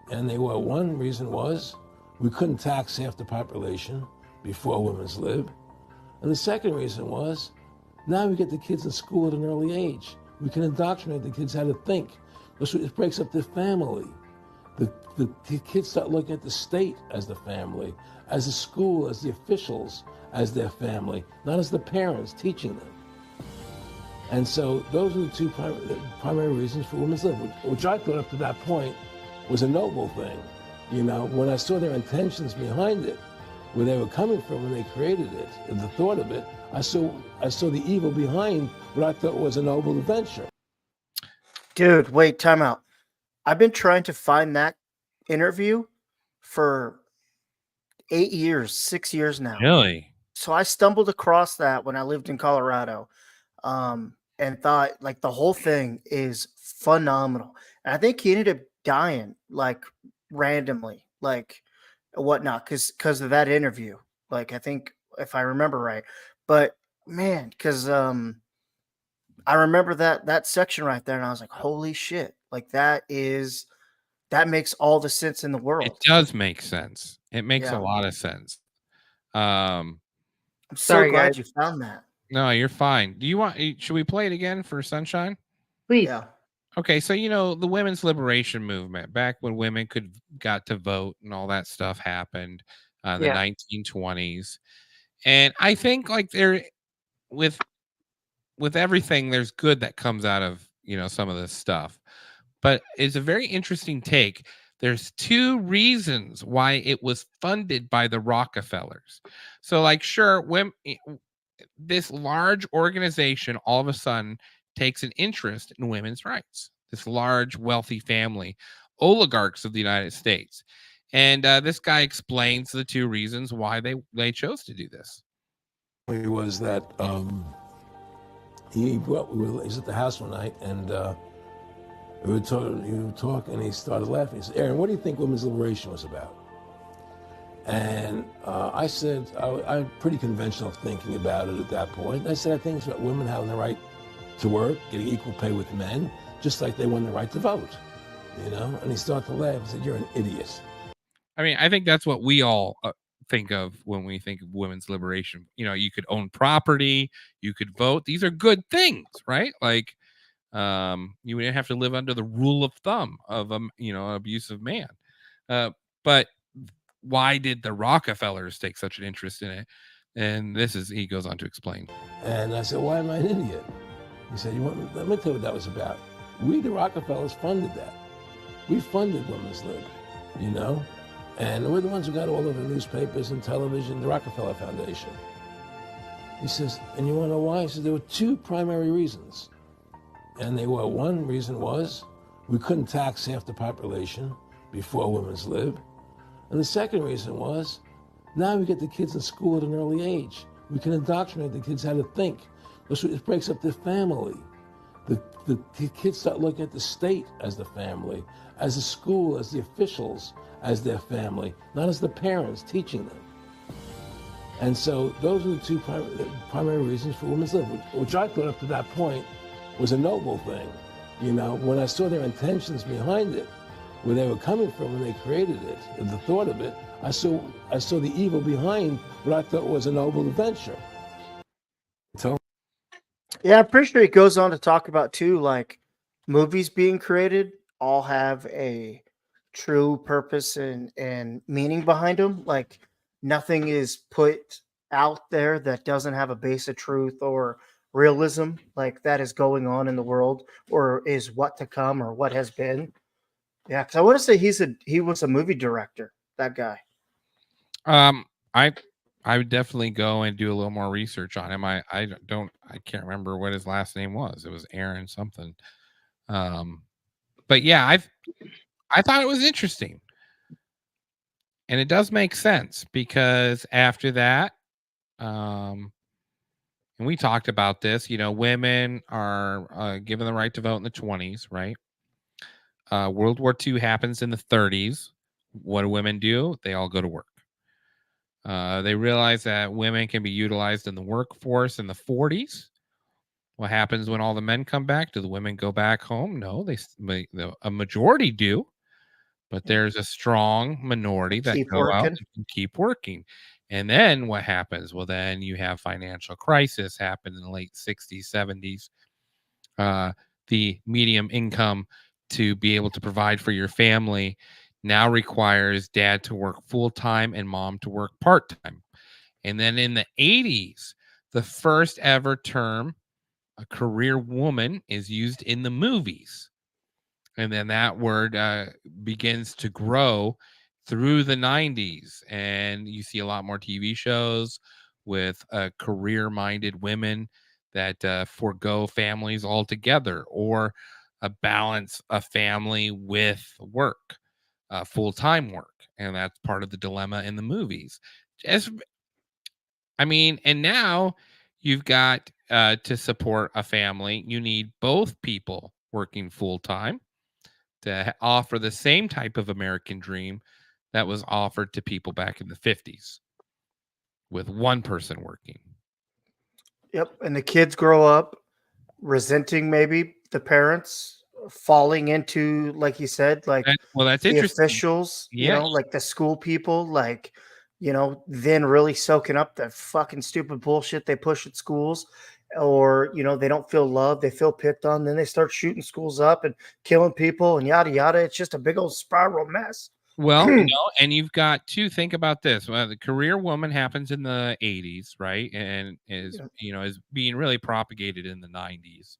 And one reason was we couldn't tax half the population before women's lib. And the second reason was now we get the kids in school at an early age. We can indoctrinate the kids how to think. It breaks up the family. The kids start looking at the state as the family, as the school, as the officials, as their family, not as the parents teaching them. And so those are the two primary reasons for women's lib, which I thought up to that point was a noble thing. When I saw their intentions behind it, where they were coming from when they created it, and the thought of it, I saw the evil behind what I thought was a noble adventure.
Dude, wait, time out. I've been trying to find that interview for 6 years now.
Really?
So I stumbled across that when I lived in Colorado. And thought like the whole thing is phenomenal. And I think he ended up dying like randomly, like whatnot, because of that interview. Like I think if I remember right, but man, because I remember that section right there, and I was like, holy shit! Like that makes all the sense in the world.
It does make sense. It makes a lot of sense.
I'm so glad you found that.
No, you're fine. Should we play it again for Sunshine?
Please.
Yeah.
Okay, so the women's liberation movement, back when women got to vote and all that stuff happened, the 1920s. And I think like there with everything, there's good that comes out of, some of this stuff. But it's a very interesting take. There's two reasons why it was funded by the Rockefellers. So like, sure, women, this large organization all of a sudden takes an interest in women's rights. This large, wealthy family, oligarchs of the United States. And this guy explains the two reasons why they chose to do this.
It was that he was at the house one night, and we were talking, and he started laughing. He said, "Aaron, what do you think women's liberation was about?" And I said, I'm pretty conventional thinking about it at that point. I said, I think it's about women having the right to work, getting equal pay with men, just like they won the right to vote, And he started to laugh. He said, "You're an idiot."
I mean, I think that's what we all think of when we think of women's liberation. You could own property, you could vote. These are good things, right? Like, you wouldn't have to live under the rule of thumb of an abusive man. But why did the Rockefellers take such an interest in it? And he goes on to explain.
And I said, "Why am I an idiot?" He said, let me tell you what that was about. We, the Rockefellers, funded that. We funded Women's Lib, you know? And we're the ones who got all over the newspapers and television, the Rockefeller Foundation. He says, and you want to know why? He says, there were two primary reasons. And they were, one reason was we couldn't tax half the population before Women's Lib. And the second reason was, now we get the kids in school at an early age. We can indoctrinate the kids how to think. It breaks up the family. The kids start looking at the state as the family, as the school, as the officials, as their family, not as the parents teaching them. And so those are the two primary reasons for Women's Lib, which I thought up to that point was a noble thing. You know, when I saw their intentions behind it, where they were coming from when they created it, and the thought of it, I saw the evil behind what I thought was a noble adventure. So,
yeah, I'm pretty sure he goes on to talk about too, like movies being created all have a true purpose and meaning behind them. Like nothing is put out there that doesn't have a base of truth or realism, like that is going on in the world or is what to come or what has been. Yeah, because I want to say he was a movie director. That guy.
I would definitely go and do a little more research on him. I can't remember what his last name was. It was Aaron something. But yeah, I thought it was interesting. And it does make sense because after that, and we talked about this, you know, women are given the right to vote in the 20s, right? World War II happens in the 30s. What do women do? They all go to work. They realize that women can be utilized in the workforce in the 40s. What happens when all the men come back? Do the women go back home? No, a majority do, but there's a strong minority that
Keep
go out
working.
and keep working. And then what happens? Well, then you have financial crisis happen in the late 60s, 70s. The medium income to be able to provide for your family now requires dad to work full-time and mom to work part-time. And then in the 80s, the first ever term, a career woman, is used in the movies. And then that word begins to grow through the 90s. And you see a lot more TV shows with career-minded women that forego families altogether or balance a family with work, full-time work. And that's part of the dilemma in the movies. And now you've got to support a family, you need both people working full-time to offer the same type of American dream that was offered to people back in the 50s with one person working.
Yep. And the kids grow up resenting maybe the parents, falling into, like you said, like
that's
the
interesting.
officials,
Yeah.
like the school people, like, then really soaking up the fucking stupid bullshit they push at schools. Or, they don't feel loved, they feel picked on, then they start shooting schools up and killing people and yada yada. It's just a big old spiral mess.
Well, and you've got to think about this. Well, the career woman happens in the 80s, right? And is being really propagated in the 90s.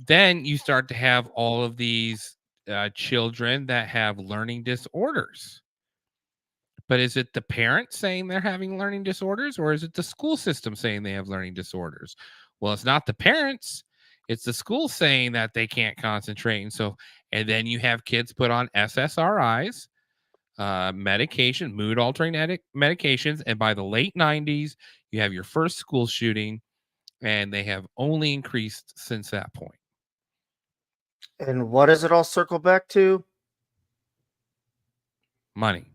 Then you start to have all of these children that have learning disorders. But is it the parents saying they're having learning disorders, or is it the school system saying they have learning disorders? Well, it's not the parents. It's the school saying that they can't concentrate. And then you have kids put on SSRIs, medication, mood altering medications. And by the late 90s, you have your first school shooting, and they have only increased since that point.
And what does it all circle back to?
Money.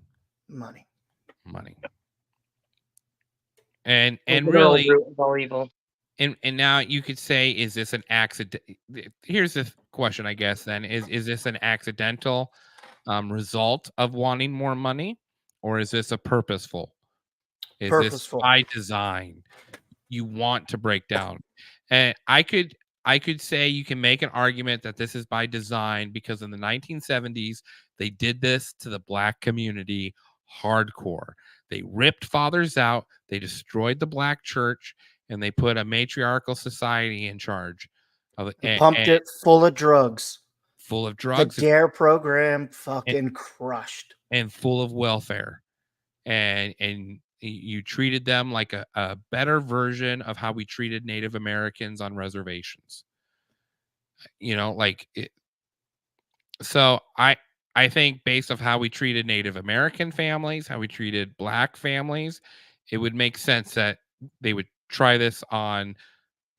And really, and now you could say, is this an accident? Here's the question, I guess, then is this an accidental result of wanting more money, or is this a purposeful? Is this by design? You want to break down. And I could say you can make an argument that this is by design because in the 1970s, they did this to the Black community hardcore. They ripped fathers out. They destroyed the Black church. and they put a matriarchal society in charge of it,
Pumped it full of drugs.
Full of
The
drugs.
DARE program fucking crushed.
And full of welfare. And you treated them like a better version of how we treated Native Americans on reservations. So I think based off how we treated Native American families, how we treated Black families, it would make sense that they would try this on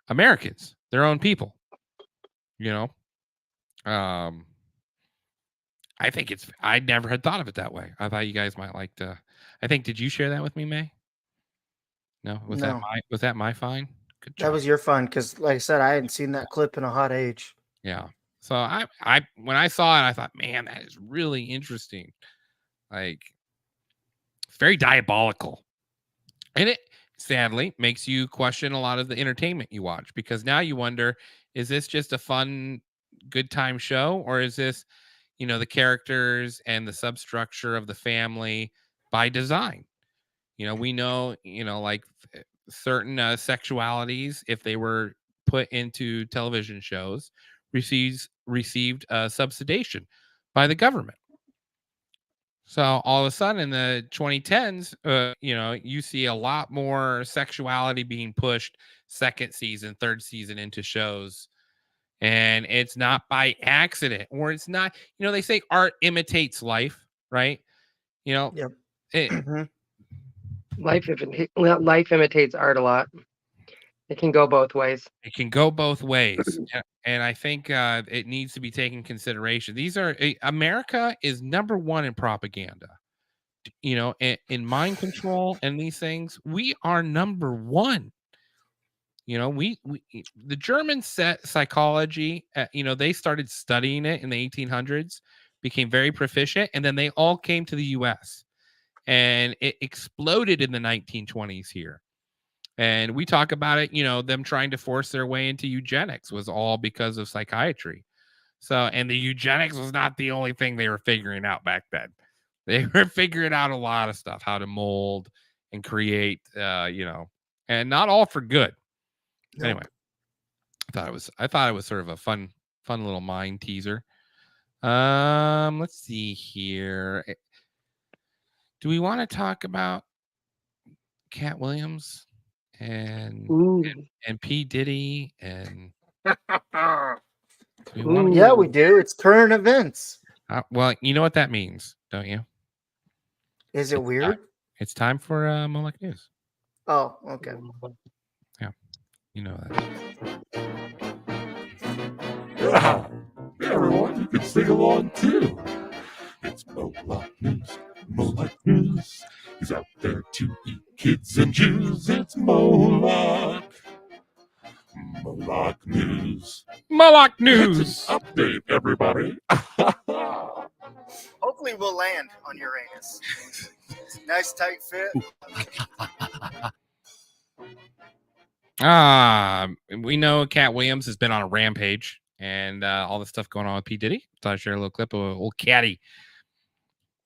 Americans, their own people. I think I never had thought of it that way. I thought you guys might like to. Did you share that with me, May? No, was that my fine? Good job.
That was your fun because, like I said, I hadn't seen that clip in a hot age.
Yeah. So I when I saw it, I thought, man, that is really interesting. Like, it's very diabolical, and it sadly makes you question a lot of the entertainment you watch, because now you wonder, is this just a fun, good time show, or is this, the characters and the substructure of the family by design? We know, like certain sexualities, if they were put into television shows, received subsidization by the government. So all of a sudden in the 2010s, you see a lot more sexuality being pushed second season, third season into shows. And it's not by accident, or it's not, they say art imitates life, right?
Yep. Life imitates art a lot. It can go both ways.
It can go both ways. And I think it needs to be taken consideration. America is number one in propaganda, in mind control and these things. We are number one. The Germans set psychology, they started studying it in the 1800s, became very proficient, and then they all came to the US, and it exploded in the 1920s here. And we talk about it, them trying to force their way into eugenics was all because of psychiatry. And the eugenics was not the only thing they were figuring out back then. They were figuring out a lot of stuff, how to mold and create, and not all for good. No. Anyway, I thought it was sort of a fun little mind teaser. Let's see here. Do we want to talk about Cat Williams and P. Diddy and
Yeah, we do. It's current events.
Well, you know what that means, don't you?
Is it weird?
It's time for Moloch News.
Oh, okay.
Yeah, you know that.
Yeah, everyone, you can sing along too. It's Moloch News. Moloch News. He's out there to eat kids and Jews. It's Moloch. Moloch News.
Moloch News.
Update, everybody.
Hopefully we'll land on Uranus. Nice tight fit.
We know Cat Williams has been on a rampage, and all the stuff going on with P. Diddy. Thought I'd share a little clip of old Catty.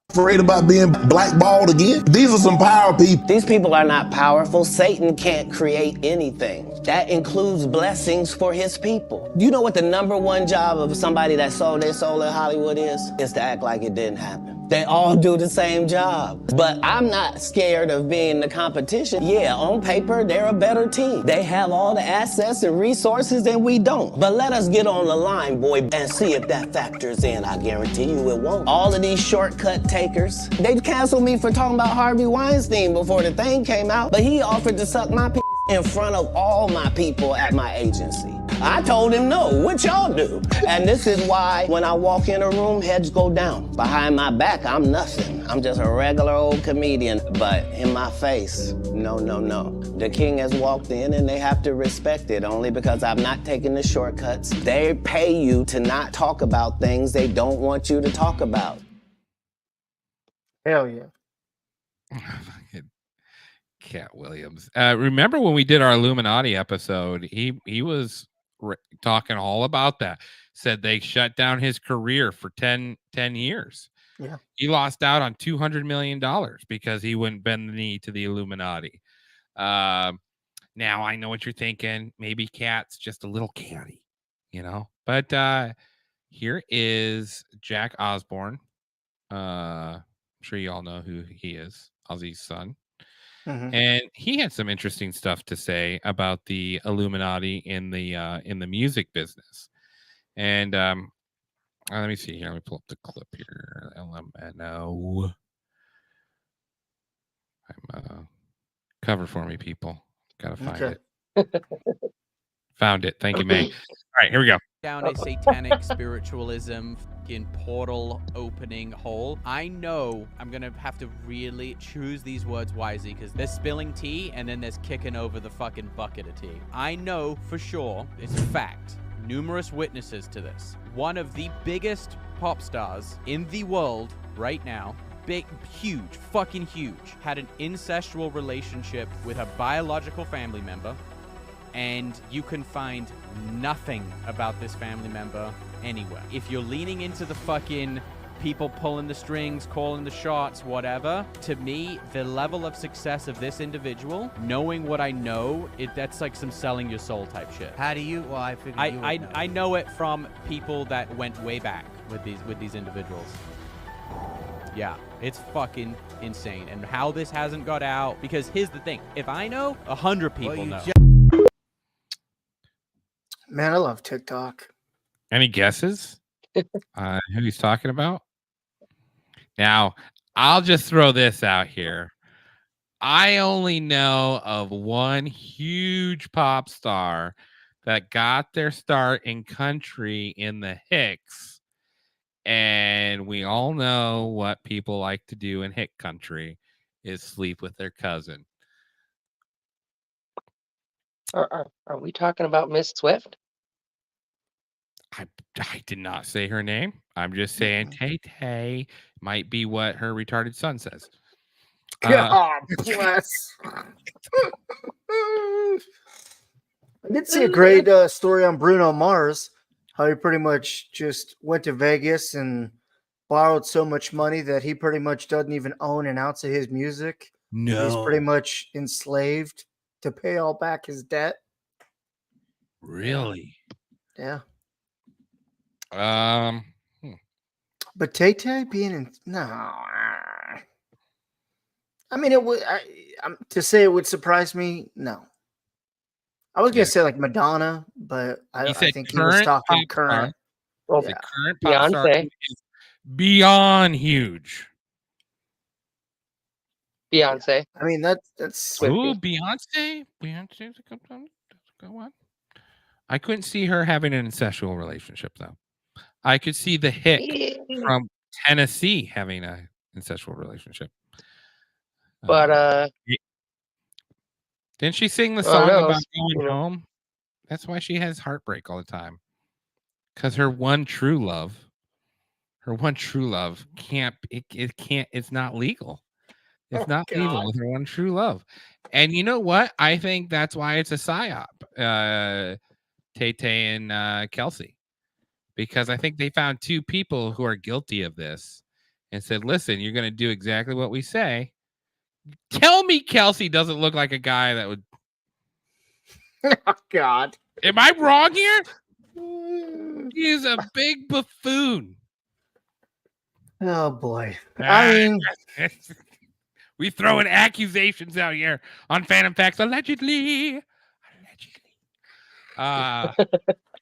Afraid about being blackballed again? These are some power people.
These people are not powerful. Satan can't create anything. That includes blessings for his people. You know what the number one job of somebody that sold their soul in Hollywood is? Is to act like it didn't happen. They all do the same job. But I'm not scared of being the competition. Yeah, on paper, they're a better team. They have all the assets and resources and we don't. But let us get on the line, boy, and see if that factors in. I guarantee you it won't. All of these shortcut takers, they canceled me for talking about Harvey Weinstein before the thing came out, but he offered to suck my p in front of all my people at my agency. I told him no, what y'all do? And this is why when I walk in a room, heads go down. Behind my back, I'm nothing. I'm just a regular old comedian, but in my face, no, no, no. The king has walked in and they have to respect it only because I'm not taking the shortcuts. They pay you to not talk about things they don't want you to talk about.
Hell yeah.
Cat Williams. Remember when we did our Illuminati episode, he was talking all about that. Said they shut down his career for 10 years.
Yeah.
He lost out on $200 million because he wouldn't bend the knee to the Illuminati. Now I know what you're thinking. Maybe Cat's just a little catty, you know. But here is Jack Osborne. I'm sure you all know who he is, Ozzy's son.
Mhm.
And he had some interesting stuff to say about the Illuminati in the music business. And let me see here. Let me pull up the clip here. LMNO. Cover for me, people. Gotta find it. Found it. Thank you, May. All right, here we go.
Down a satanic spiritualism fucking portal opening hole. I know I'm gonna have to really choose these words wisely because there's spilling tea and then there's kicking over the fucking bucket of tea. I know for sure, it's a fact, numerous witnesses to this. One of the biggest pop stars in the world right now, big, huge, fucking huge, had an incestual relationship with a biological family member, and you can find nothing about this family member anywhere. If you're leaning into the fucking people pulling the strings, calling the shots, whatever, to me, the level of success of this individual, knowing what I know, that's like some selling your soul type shit.
How do you? Well, I figured you would know.
I know it from people that went way back with these individuals. Yeah, it's fucking insane. And how this hasn't got out, because here's the thing. If I know, 100 people know.
Man, I love TikTok.
Any guesses? Who he's talking about? Now, I'll just throw this out here. I only know of one huge pop star that got their start in country in the Hicks. And we all know what people like to do in Hick country is sleep with their cousin.
Are we talking about Miss Swift?
I did not say her name. I'm just saying Tay might be what her retarded son says.
God bless. I did see a great story on Bruno Mars, how he pretty much just went to Vegas and borrowed so much money that he pretty much doesn't even own an ounce of his music.
No.
He's pretty much enslaved to pay all back his debt.
Really?
Yeah.
But
Tay being in no, I mean it would. To say it would surprise me, no. I was gonna say like Madonna, but I think he was talking current.
Oh, the current pop star is beyond huge.
Beyonce.
I mean that's.
Ooh, Beyonce. Beyonce's a good one. Go on. I couldn't see her having an incestual relationship though. I could see the Hick from Tennessee having an incestual relationship.
But
didn't she sing the song about going home? That's why she has heartbreak all the time. Because her one true love can't. It's not legal. It's not legal with her one true love. And you know what? I think that's why it's a psyop. Tay and Kelsey. Because I think they found two people who are guilty of this and said, listen, you're going to do exactly what we say. Tell me Kelsey doesn't look like a guy that would.
Oh, God.
Am I wrong here? He's a big buffoon.
Oh, boy. I mean,
we throwing accusations out here on Phantom Facts. Allegedly.
I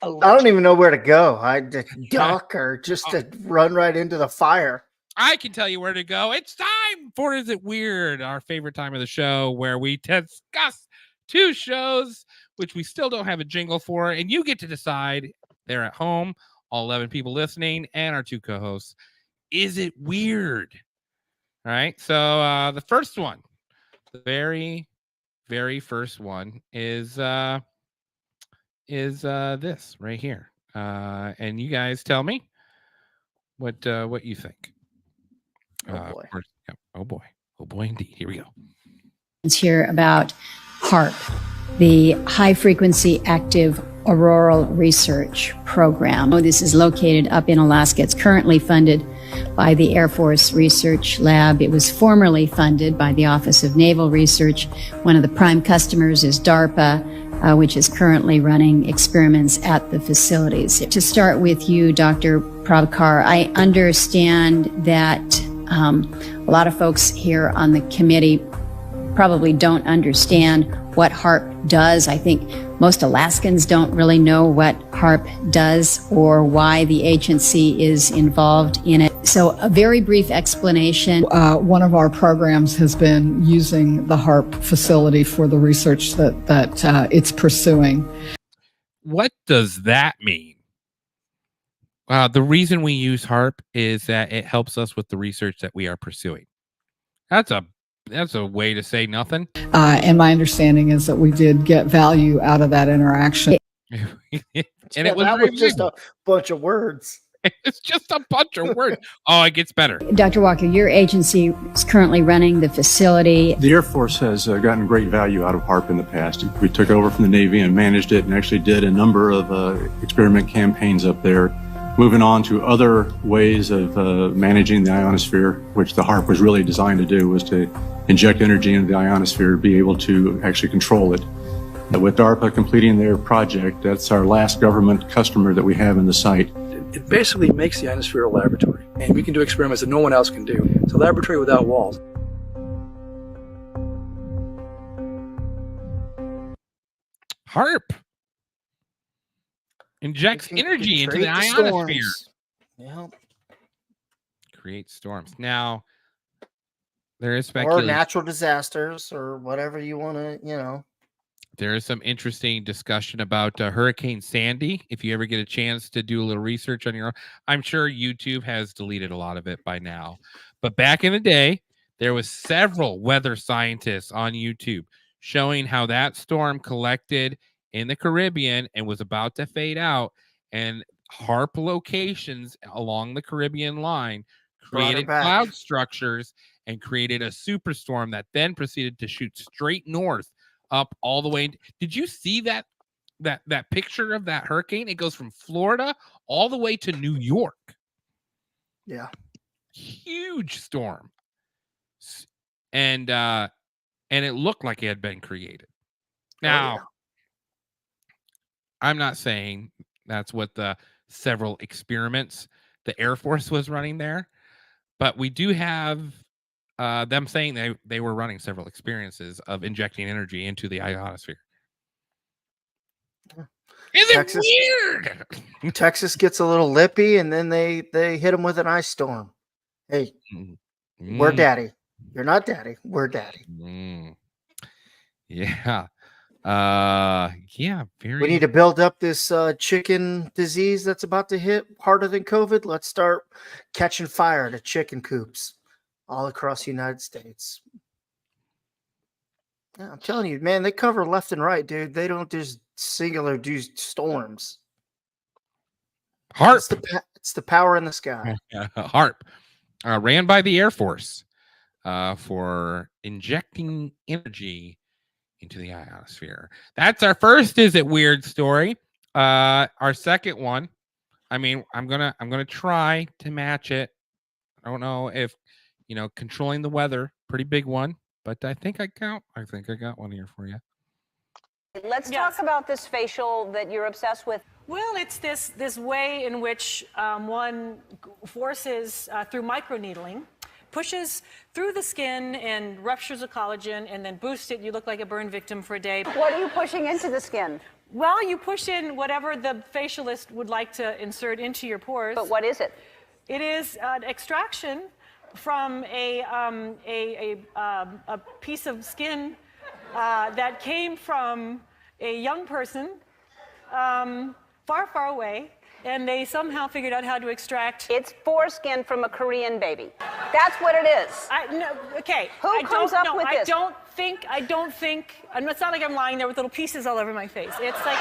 don't even know where to go. I just duck or just to run right into the fire.
I can tell you where to go. It's time for Is It Weird, our favorite time of the show where we discuss two shows which we still don't have a jingle for, and you get to decide there at home, all 11 people listening, and our two co-hosts. Is it weird? All right. So the first one, the very, very first one is this right here. And you guys tell me what you think.
Oh boy.
Oh boy. Oh boy indeed. Here we go.
It's here about HAARP, the High Frequency Active Auroral Research Program. This is located up in Alaska. It's currently funded by the Air Force Research Lab. It was formerly funded by the Office of Naval Research. One of the prime customers is DARPA, which is currently running experiments at the facilities. To start with you, Dr. Prabhakar, I understand that a lot of folks here on the committee probably don't understand what HAARP does. I think most Alaskans don't really know what HAARP does or why the agency is involved in it. So a very brief explanation.
One of our programs has been using the HAARP facility for the research that it's pursuing.
What does that mean? The reason we use HAARP is that it helps us with the research that we are pursuing. That's a way to say nothing.
And my understanding is that we did get value out of that interaction.
And
it was just a bunch of words.
It's just a bunch of words. Oh, it gets better.
Dr. Walker, your agency is currently running the facility.
The Air Force has gotten great value out of HAARP in the past. We took over from the Navy and managed it and actually did a number of experiment campaigns up there. Moving on to other ways of managing the ionosphere, which the HAARP was really designed to do, was to inject energy into the ionosphere to be able to actually control it. With DARPA completing their project, that's our last government customer that we have in the site.
It basically makes the ionosphere a laboratory, and we can do experiments that no one else can do. It's a laboratory without walls.
HAARP injects energy into the ionosphere.
Yep.
Create storms. Now, there is speculation.
Or natural disasters or whatever you want to,
There is some interesting discussion about Hurricane Sandy. If you ever get a chance to do a little research on your own, I'm sure YouTube has deleted a lot of it by now. But back in the day, there was several weather scientists on YouTube showing how that storm collected in the Caribbean and was about to fade out, and HAARP locations along the Caribbean line created cloud structures and created a superstorm that then proceeded to shoot straight north up all the way. Did you see that picture of that hurricane? It goes from Florida all the way to New York.
Yeah.
Huge storm. And it looked like it had been created. Now, I'm not saying that's what the several experiments the Air Force was running there, but we do have them saying they were running several experiences of injecting energy into the ionosphere. Is it weird?
Texas gets a little lippy, and then they hit them with an ice storm. Hey, we're daddy. You're not daddy. We're daddy.
Yeah. Yeah. Very.
We need to build up this chicken disease that's about to hit harder than COVID. Let's start catching fire to chicken coops all across the United States. Yeah, I'm telling you, man, they cover left and right, dude. They don't just singular do storms.
HAARP.
It's the power in the sky.
HAARP, ran by the Air Force for injecting energy into the ionosphere. That's our first Is It Weird story. Our second one, I mean, I'm gonna try to match it. I don't know if controlling the weather, pretty big one, but I think I got one here for you.
Let's talk about this facial that you're obsessed with.
Well, it's this way in which one forces through microneedling, pushes through the skin and ruptures the collagen and then boosts it. You look like a burn victim for a day.
What are you pushing into the skin?
Well, you push in whatever the facialist would like to insert into your pores.
But what is it?
It is an extraction from a piece of skin that came from a young person far, far away, and they somehow figured out how to extract.
It's foreskin from a Korean baby. That's what it is.
Okay.
Who comes up with this?
I don't think. It's not like I'm lying there with little pieces all over my face. It's like,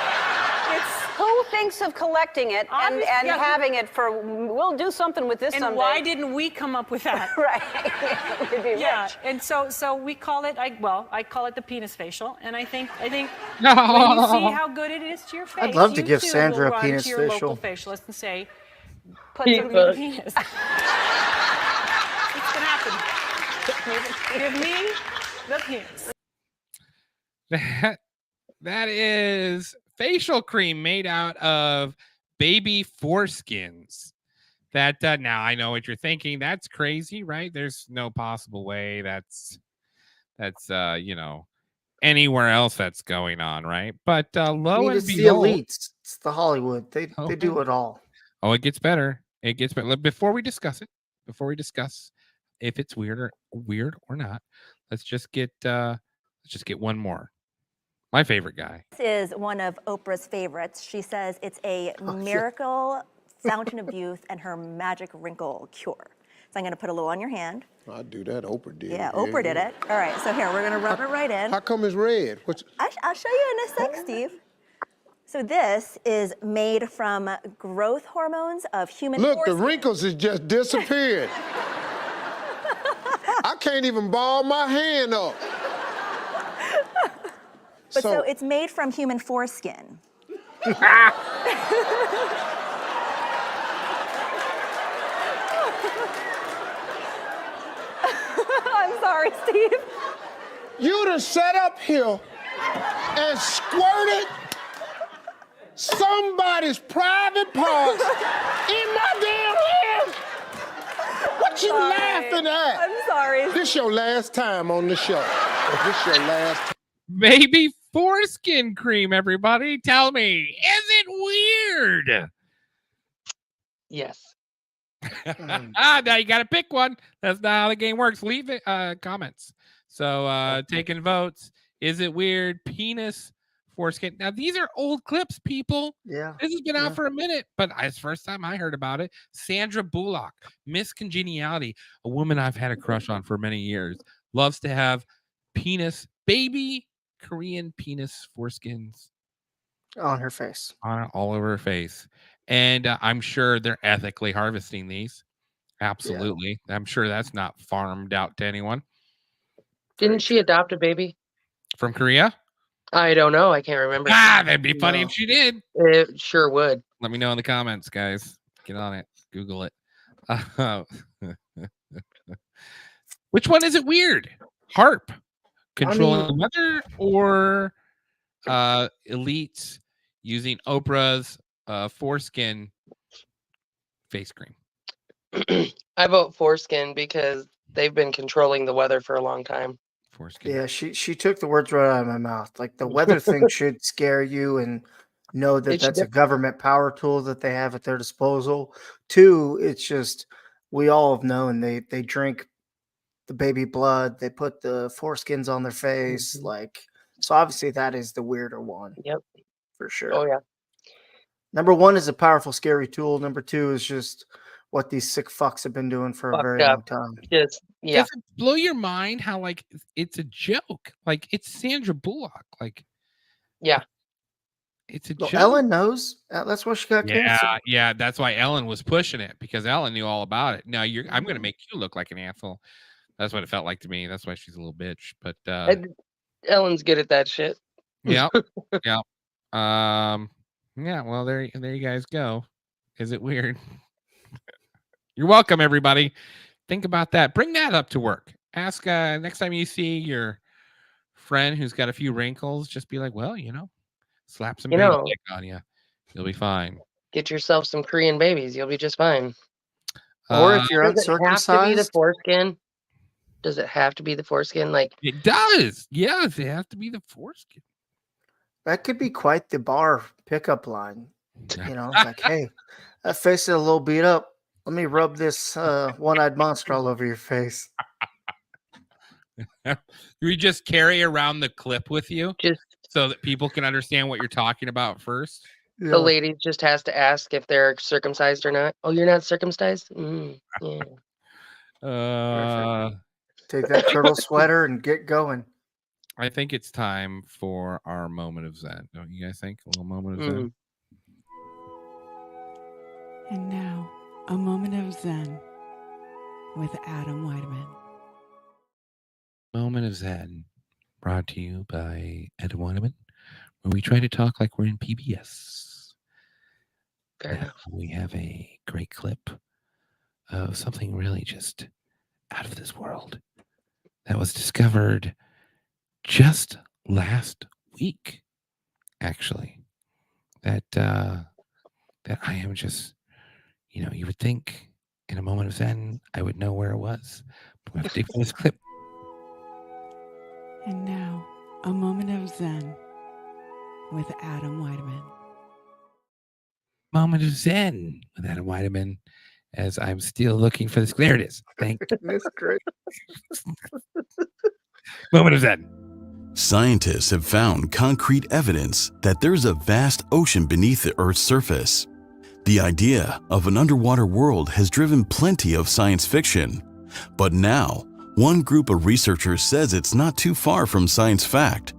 Who thinks of collecting it and having it for? We'll do something with this someday.
And why didn't we come up with that?
Right. We'd be
yeah.
rich.
And so we call it. I call it the penis facial, and I think when you see how good it is to your face,
I'd love to
you
give
too
Sandra
will
a
run
penis
to your
facial.
local facialist and say, put something in the penis. What's gonna happen? Give me the penis.
That is facial cream made out of baby foreskins. That now I know what you're thinking. That's crazy, right? There's no possible way that's anywhere else that's going on, right? But lo and
it's
behold,
the elites. It's the Hollywood. They do it all.
Oh, it gets better. It gets better. Before we discuss if it's weird or not, let's just get one more. My favorite guy.
This is one of Oprah's favorites. She says it's a miracle fountain of youth and her magic wrinkle cure. So I'm going to put a little on your hand.
I do that. Oprah did.
Yeah, Oprah did it. All right, so here, we're going to rub it right in.
How come it's red?
I'll show you in a sec, Steve. So this is made from growth hormones of human
Look,
foreskin.
the wrinkles has just disappeared. I can't even ball my hand up.
But so it's made from human foreskin. I'm sorry, Steve.
You done sat up here and squirted somebody's private parts in my damn hand. What you laughing at?
I'm sorry.
This your last time on the show. This your last time.
Baby foreskin cream, everybody. Tell me, is it weird?
Yes.
Now you got to pick one. That's not how the game works. Leave it comments. So taking votes. Is it weird? Penis foreskin. Now these are old clips, people.
Yeah.
This has been out for a minute, but it's the first time I heard about it. Sandra Bullock, Miss Congeniality, a woman I've had a crush on for many years, loves to have baby Korean penis foreskins
on her face,
all over her face. And I'm sure they're ethically harvesting these. Absolutely. Yeah. I'm sure that's not farmed out to anyone.
Didn't she adopt a baby?
From Korea?
I don't know. I can't remember.
That'd be funny if she did.
It sure would.
Let me know in the comments, guys. Get on it. Google it. Which one is it weird? Harp controlling the weather or elites using Oprah's foreskin face cream?
I vote foreskin because they've been controlling the weather for a long time.
Foreskin.
Yeah, she took the words right out of my mouth. Like the weather thing should scare you and know that that's a government power tool that they have at their disposal. Two, it's just we all have known they drink the baby blood, they put the foreskins on their face, so obviously that is the weirder one.
Yep.
For sure.
Oh yeah.
Number one is a powerful, scary tool. Number two is just what these sick fucks have been doing for a very long time.
Just, yeah.
Does it blow your mind how it's a joke? It's Sandra Bullock.
Yeah.
It's a
well,
joke.
Ellen knows. That's why she got canceled.
Yeah, that's why Ellen was pushing it because Ellen knew all about it. Now I'm going to make you look like an asshole. That's what it felt like to me. That's why she's a little bitch. But
Ellen's good at that shit.
Yeah. Yeah. Yeah, well, there you guys go. Is it weird? You're welcome, everybody. Think about that. Bring that up to work. Ask next time you see your friend who's got a few wrinkles, just be like, well, slap some baby dick on you. You'll be fine.
Get yourself some Korean babies. You'll be just fine.
Or if you're uncircumcised.
Does it have to be the foreskin? Does it have to be the foreskin?
It does. Yes, it has to be the foreskin.
That could be quite the bar pickup line. Hey, that face is a little beat up. Let me rub this one-eyed monster all over your face.
You just carry around the clip with you
just
so that people can understand what you're talking about first.
Yeah. The lady just has to ask if they're circumcised or not. Oh, you're not circumcised? Yeah.
Take that turtle sweater and get going.
I think it's time for our moment of Zen. Don't you guys think? A little moment of Zen.
And now, a moment of Zen with Adam Weideman.
Moment of Zen, brought to you by Adam Weideman, where we try to talk like we're in PBS. Now we have a great clip of something really just out of this world that was discovered just last week, actually. That I am just, you would think in a moment of Zen I would know where it was. But we have to dig for this clip.
And now, a moment of Zen with Adam Weideman.
Moment of Zen with Adam Weideman, as I'm still looking for this. There it is. Thank you.
That's great.
Moment of Zen.
Scientists have found concrete evidence that there's a vast ocean beneath the Earth's surface. The idea of an underwater world has driven plenty of science fiction, but now one group of researchers says it's not too far from science fact.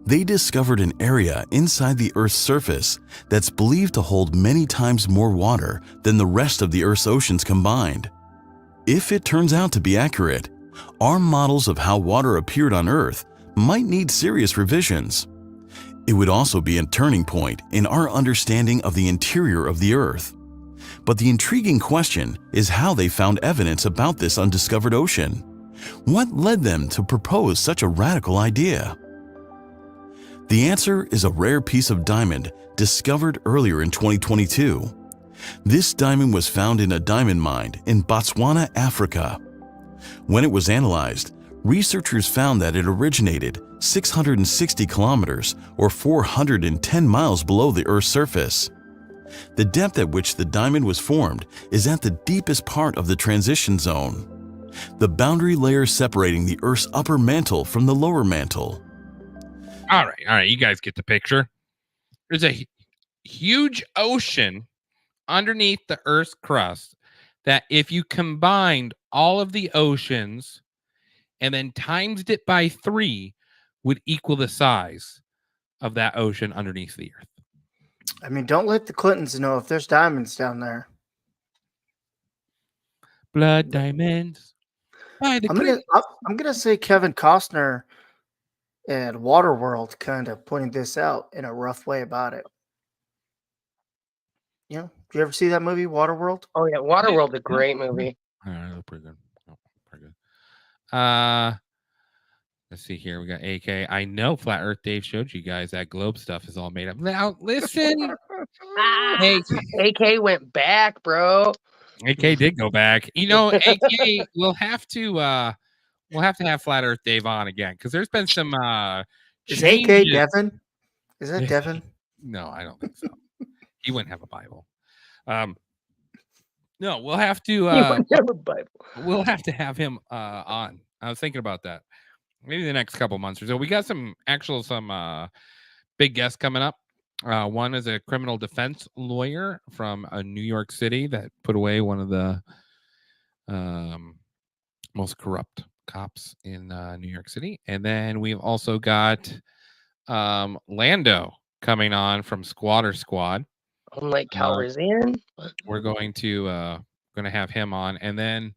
They discovered an area inside the Earth's surface that's believed to hold many times more water than the rest of the Earth's oceans combined. If it turns out to be accurate, our models of how water appeared on Earth might need serious revisions. It would also be a turning point in our understanding of the interior of the Earth. But the intriguing question is how they found evidence about this undiscovered ocean. What led them to propose such a radical idea? The answer is a rare piece of diamond discovered earlier in 2022. This diamond was found in a diamond mine in Botswana, Africa. When it was analyzed, researchers found that it originated 660 kilometers or 410 miles below the Earth's surface. The depth at which the diamond was formed is at the deepest part of the transition zone, the boundary layer separating the Earth's upper mantle from the lower mantle.
All right, you guys get the picture. There's a huge ocean underneath the Earth's crust that if you combined all of the oceans and then times it by 3 would equal the size of that ocean underneath the Earth.
I mean, don't let the Clintons know if there's diamonds down there.
Blood diamonds.
I'm gonna say Kevin Costner and Waterworld kind of pointing this out in a rough way about it. You know, do you ever see that movie, Waterworld?
Oh yeah, Waterworld, a great movie.
All right, pretty good. Pretty good. Let's see here. We got AK. I know Flat Earth Dave showed you guys that globe stuff is all made up. Now listen. Hey,
AK went back, bro.
AK did go back. AK we'll have to have Flat Earth Dave on again because there's been some
Is
changes.
AK Devin? Is that Devin?
No, I don't think so. He wouldn't have a Bible. No, we'll have to we'll have to have him on. I was thinking about that. Maybe the next couple months or so. We got some big guests coming up. One is a criminal defense lawyer from New York City that put away one of the most corrupt cops in New York City. And then we've also got Lando coming on from Squatter Squad.
Like Calrissian.
We're going to have him on, and then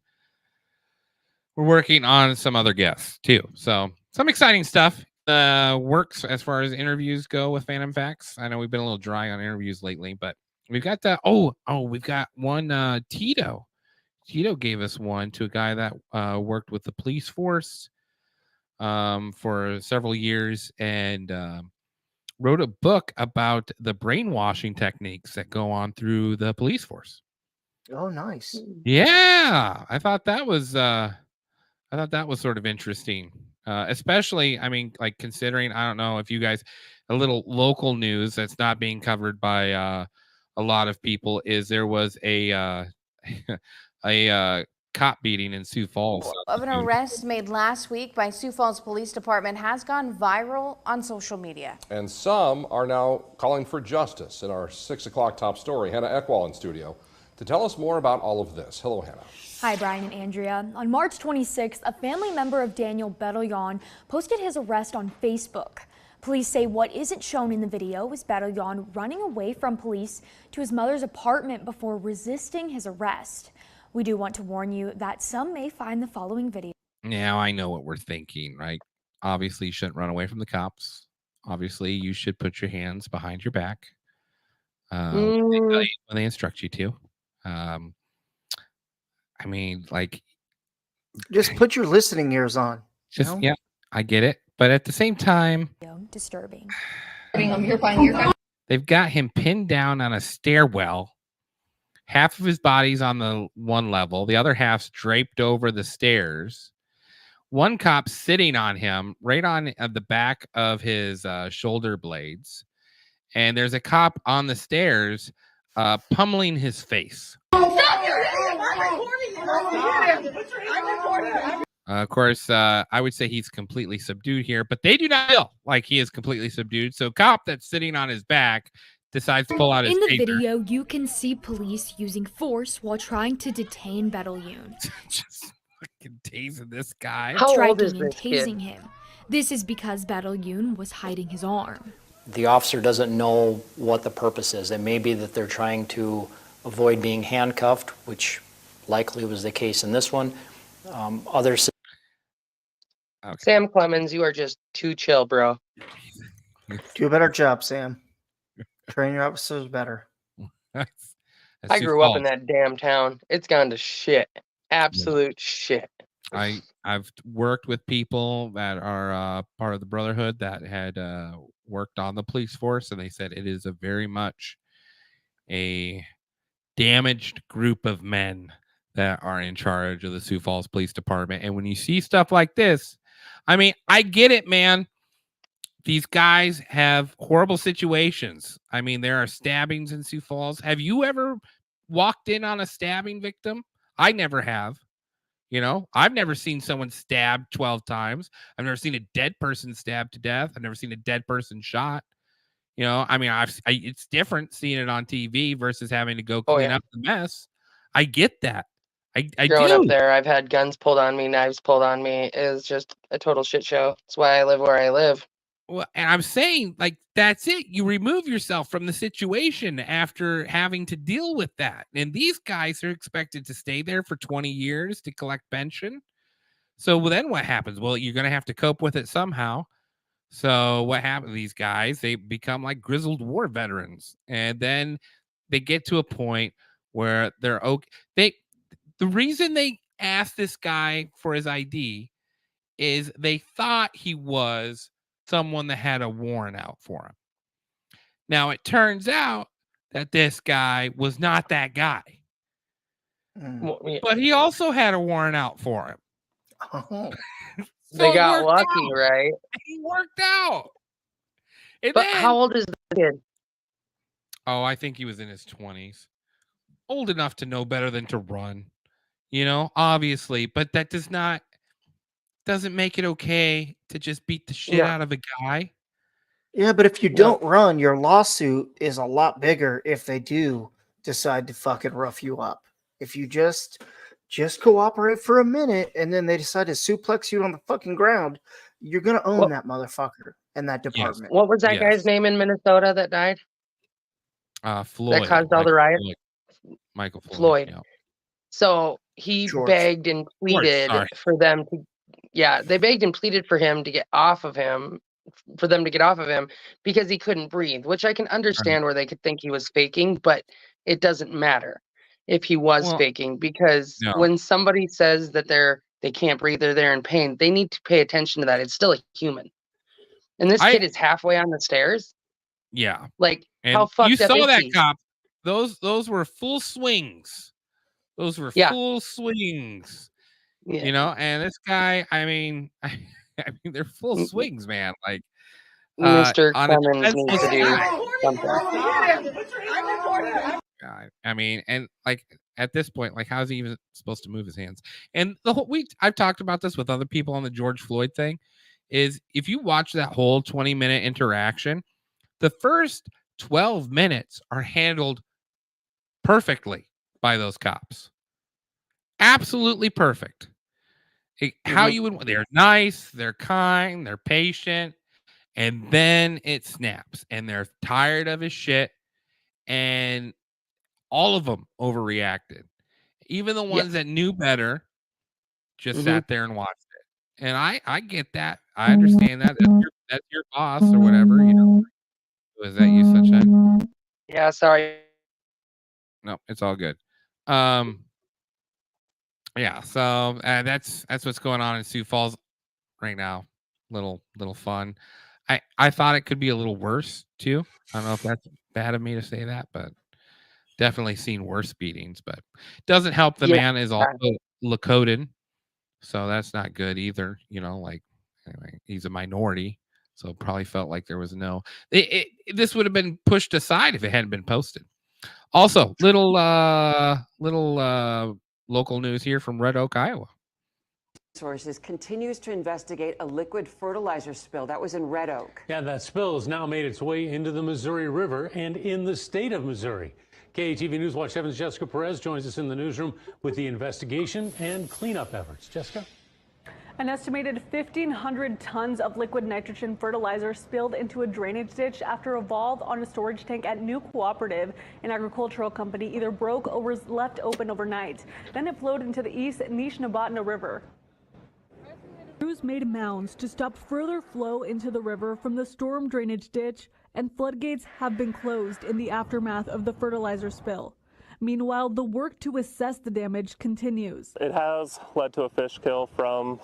we're working on some other guests too. So some exciting stuff works as far as interviews go with Phantom Facts. I know we've been a little dry on interviews lately, but we've got that. We've got one. Tito gave us one to a guy that worked with the police force for several years and wrote a book about the brainwashing techniques that go on through the police force.
Oh, nice.
Yeah, I thought that was sort of interesting, especially, I mean, like considering, I don't know if you guys, a little local news that's not being covered by a lot of people is there was a cop beating in Sioux Falls.
Of an arrest made last week by Sioux Falls Police Department has gone viral on social media.
And some are now calling for justice. In our 6 o'clock top story, Hannah Eckwall in studio to tell us more about all of this. Hello, Hannah.
Hi, Brian and Andrea. On March 26th, a family member of Daniel Batalyon posted his arrest on Facebook. Police say what isn't shown in the video is Batalyon running away from police to his mother's apartment before resisting his arrest. We do want to warn you that some may find the following video.
Now I know what we're thinking, right? Obviously, you shouldn't run away from the cops. Obviously, you should put your hands behind your back. When they tell you, when they instruct you to. I mean, like,
Just put your listening ears on.
just yeah, I get it, but at the same time,
Disturbing.
they've got him pinned down on a stairwell. Half of his body's on the one level, the other half's draped over the stairs. One cop sitting on him, right on the back of his shoulder blades, and there's a cop on the stairs pummeling his face. Of course, I would say he's completely subdued here, but they do not feel like he is completely subdued. So, cop that's sitting on his back decides to pull out his
In the
taser.
video, you can see police using force while trying to detain Betelgeuse.
Just fucking tasing this guy.
How old is
Striking and
this kid?
tasing him. This is because Betelgeuse was hiding his arm.
The officer doesn't know what the purpose is. It may be that they're trying to avoid being handcuffed, which likely was the case in this one. Others.
Okay.
Sam Clemens, you are just too chill, bro.
Do a better job, Sam. Train your officers better.
I grew up in that damn town. It's gone to shit. Absolute shit.
I've worked with people that are part of the Brotherhood that had worked on the police force, and they said it is a very much a damaged group of men that are in charge of the Sioux Falls Police Department. And when you see stuff like this, I mean, I get it, man. These guys have horrible situations. I mean, there are stabbings in Sioux Falls. Have you ever walked in on a stabbing victim? I never have. You know, I've never seen someone stabbed 12 times. I've never seen a dead person stabbed to death. I've never seen a dead person shot. You know, I mean, it's different seeing it on TV versus having to go clean up the mess. I get that. I
Growing
do.
up there, I've had guns pulled on me, knives pulled on me. It is just a total shit show. That's why I live where I live.
Well, and I'm saying, like, that's it. You remove yourself from the situation after having to deal with that. And these guys are expected to stay there for 20 years to collect pension. So then what happens? Well, you're going to have to cope with it somehow. So what happens? These guys, they become like grizzled war veterans. And then they get to a point where they're okay. The reason they asked this guy for his ID is they thought he was someone that had a warrant out for him. Now, it turns out that this guy was not that guy. But he also had a warrant out for him.
Oh.
They got lucky, right?
He worked out. And
But
then,
how old is the kid?
Oh, I think he was in his 20s. Old enough to know better than to run. You know, obviously. But that doesn't make it okay to just beat the shit out of a guy.
Yeah, but if you don't run, your lawsuit is a lot bigger if they do decide to fucking rough you up. If you just cooperate for a minute and then they decide to suplex you on the fucking ground, you're gonna own that motherfucker and that department.
What was that guy's name in Minnesota that died?
Floyd.
That caused all the riots?
Michael
Floyd.
Yeah.
So he begged and pleaded for them to, they begged and pleaded for him to get off of him, for them to get off of him because he couldn't breathe, which I can understand where they could think he was faking, but it doesn't matter if he was faking because when somebody says that they can't breathe or they're in pain, they need to pay attention to that. It's still a human. And this kid is halfway on the stairs.
Yeah.
Like,
and
how fucked
you
up
saw
is
that
he?
cop. Those were full swings. Those were full swings.
Yeah.
You know, and this guy, I mean, they're full swings, man. Like
Mr.
on a
Clemens needs to do
defenseless
something.
God, I mean, and like at this point, like how's he even supposed to move his hands? And the whole I've talked about this with other people on the George Floyd thing, is if you watch that whole 20-minute interaction, the first 12 minutes are handled perfectly by those cops. Absolutely perfect. How you would, they're nice, they're kind, they're patient, and then it snaps and they're tired of his shit, and all of them overreacted. Even the ones that knew better just sat there and watched it. And I get that. I understand that. That's your boss or whatever, you know. Was that you, Sunshine?
Yeah, sorry.
No, it's all good. Yeah, so that's what's going on in Sioux Falls right now. Little fun. I thought it could be a little worse too. I don't know if that's bad of me to say that, but definitely seen worse beatings. But doesn't help. The man is also Lakotan, so that's not good either. You know, like anyway, he's a minority, so probably felt like there was no. This would have been pushed aside if it hadn't been posted. Also, little local news here from Red Oak, Iowa.
Sources continues to investigate a liquid fertilizer spill that was in Red Oak.
Yeah, that spill has now made its way into the Missouri River and in the state of Missouri. KATV News Watch 7's Jessica Perez joins us in the newsroom with the investigation and cleanup efforts. Jessica?
An estimated 1,500 tons of liquid nitrogen fertilizer spilled into a drainage ditch after a valve on a storage tank at New Cooperative, an agricultural company, either broke or was left open overnight. Then it flowed into the East Nishnabotna River. Crews made mounds to stop further flow into the river from the storm drainage ditch, and floodgates have been closed in the aftermath of the fertilizer spill. Meanwhile, the work to assess the damage continues.
It has led to a fish kill from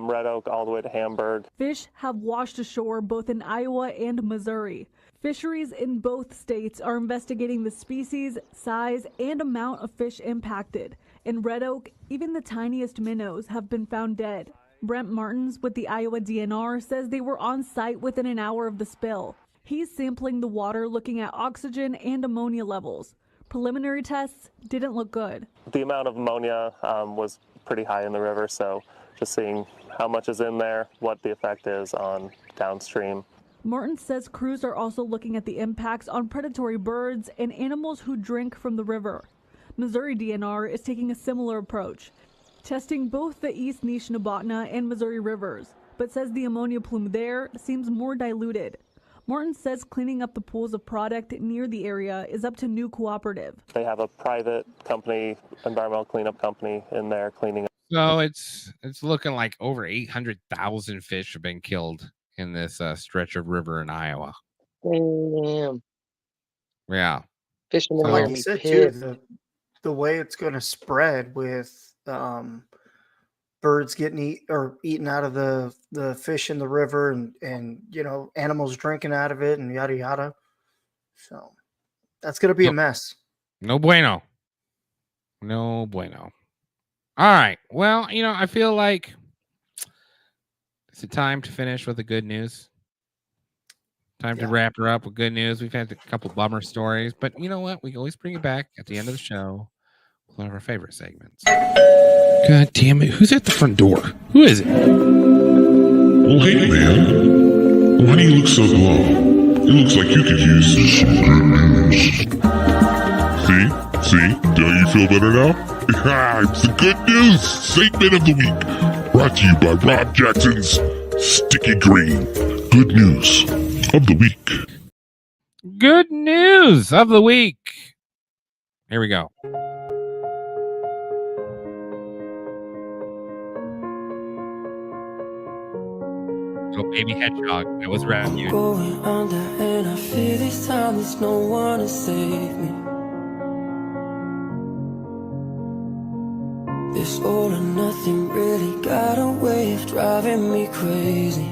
Red Oak all the way to Hamburg.
Fish have washed ashore both in Iowa and Missouri. Fisheries in both states are investigating the species, size, and amount of fish impacted. In Red Oak, even the tiniest minnows have been found dead. Brent Martins with the Iowa DNR says they were on site within an hour of the spill. He's sampling the water, looking at oxygen and ammonia levels. Preliminary tests didn't look good.
The amount of ammonia was pretty high in the river, so just seeing how much is in there, what the effect is on downstream.
Martin says crews are also looking at the impacts on predatory birds and animals who drink from the river. Missouri DNR is taking a similar approach, testing both the East Nishnabotna and Missouri rivers, but says the ammonia plume there seems more diluted. Martin says cleaning up the pools of product near the area is up to New Cooperative.
They have a private company, environmental cleanup company in there cleaning up.
So it's looking like over 800,000 fish have been killed in this stretch of river in Iowa.
Damn.
Yeah.
Fishing
So like you said too, the way it's going to spread with birds getting eaten out of the fish in the river, and you know, animals drinking out of it, and yada yada. So that's going to be a mess.
No bueno. No bueno. All right. Well, you know, I feel like it's a time to finish with the good news. Time to wrap her up with good news. We've had a couple bummer stories, but you know what? We always bring it back at the end of the show. One of our favorite segments. God damn it. Who's at the front door? Who is it?
Well, hey, man. Why do you look so glum? It looks like you could use some good news. See? Don't you feel better now? It's the good news segment of the week. Brought to you by Rob Jackson's Sticky Green. Good news of the week.
Good news of the week. Here we go. Little baby hedgehog that was Refuge.
Going under and I fear this time there's no one to save me. This all or nothing really got a way of driving me crazy.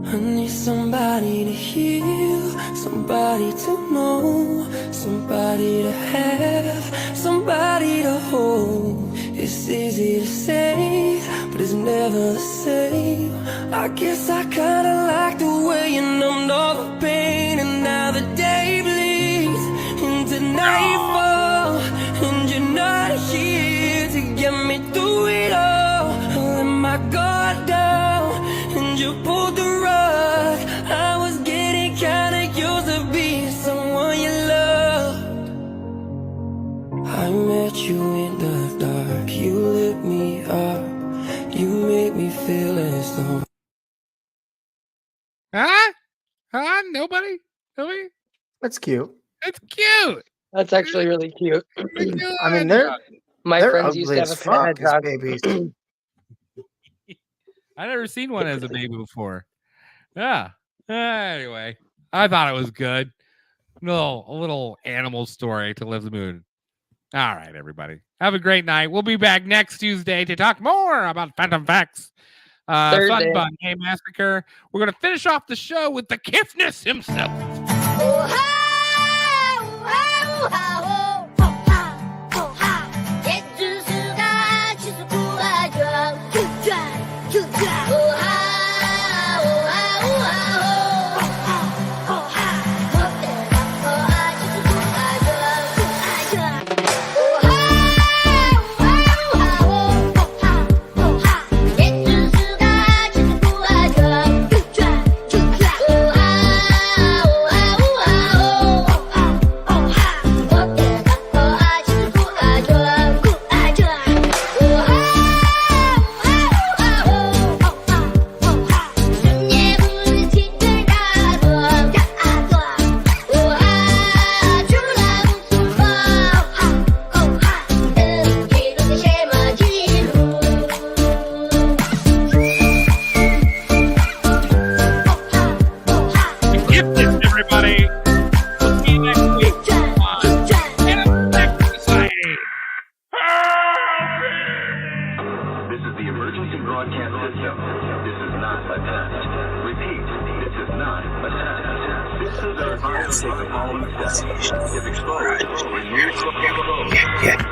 I need somebody to heal, somebody to know, somebody to have, somebody to hold. It's easy to say, but it's never the same. I guess I kinda like the way you numbed all the pain, and now the day bleeds into nightfall, and you're not here to get me through it all. I let my guard down, and you pulled the rug. I was getting kinda used to being someone you loved. I met you in the dark, you lit me up, you made me feel as though.
Nobody?
That's cute.
That's cute.
That's actually really cute.
I mean,
my
they're
friends used
ugly
to
as
have a
fuck
pet
as
hedgehog.
babies.
I never seen one as a baby before. Yeah. Anyway, I thought it was good. A little animal story to live the mood. All right, everybody. Have a great night. We'll be back next Tuesday to talk more about Phantom Facts. Fun Bun Hey Massacre. We're going to finish off the show with the Kiffness himself.
Yeah.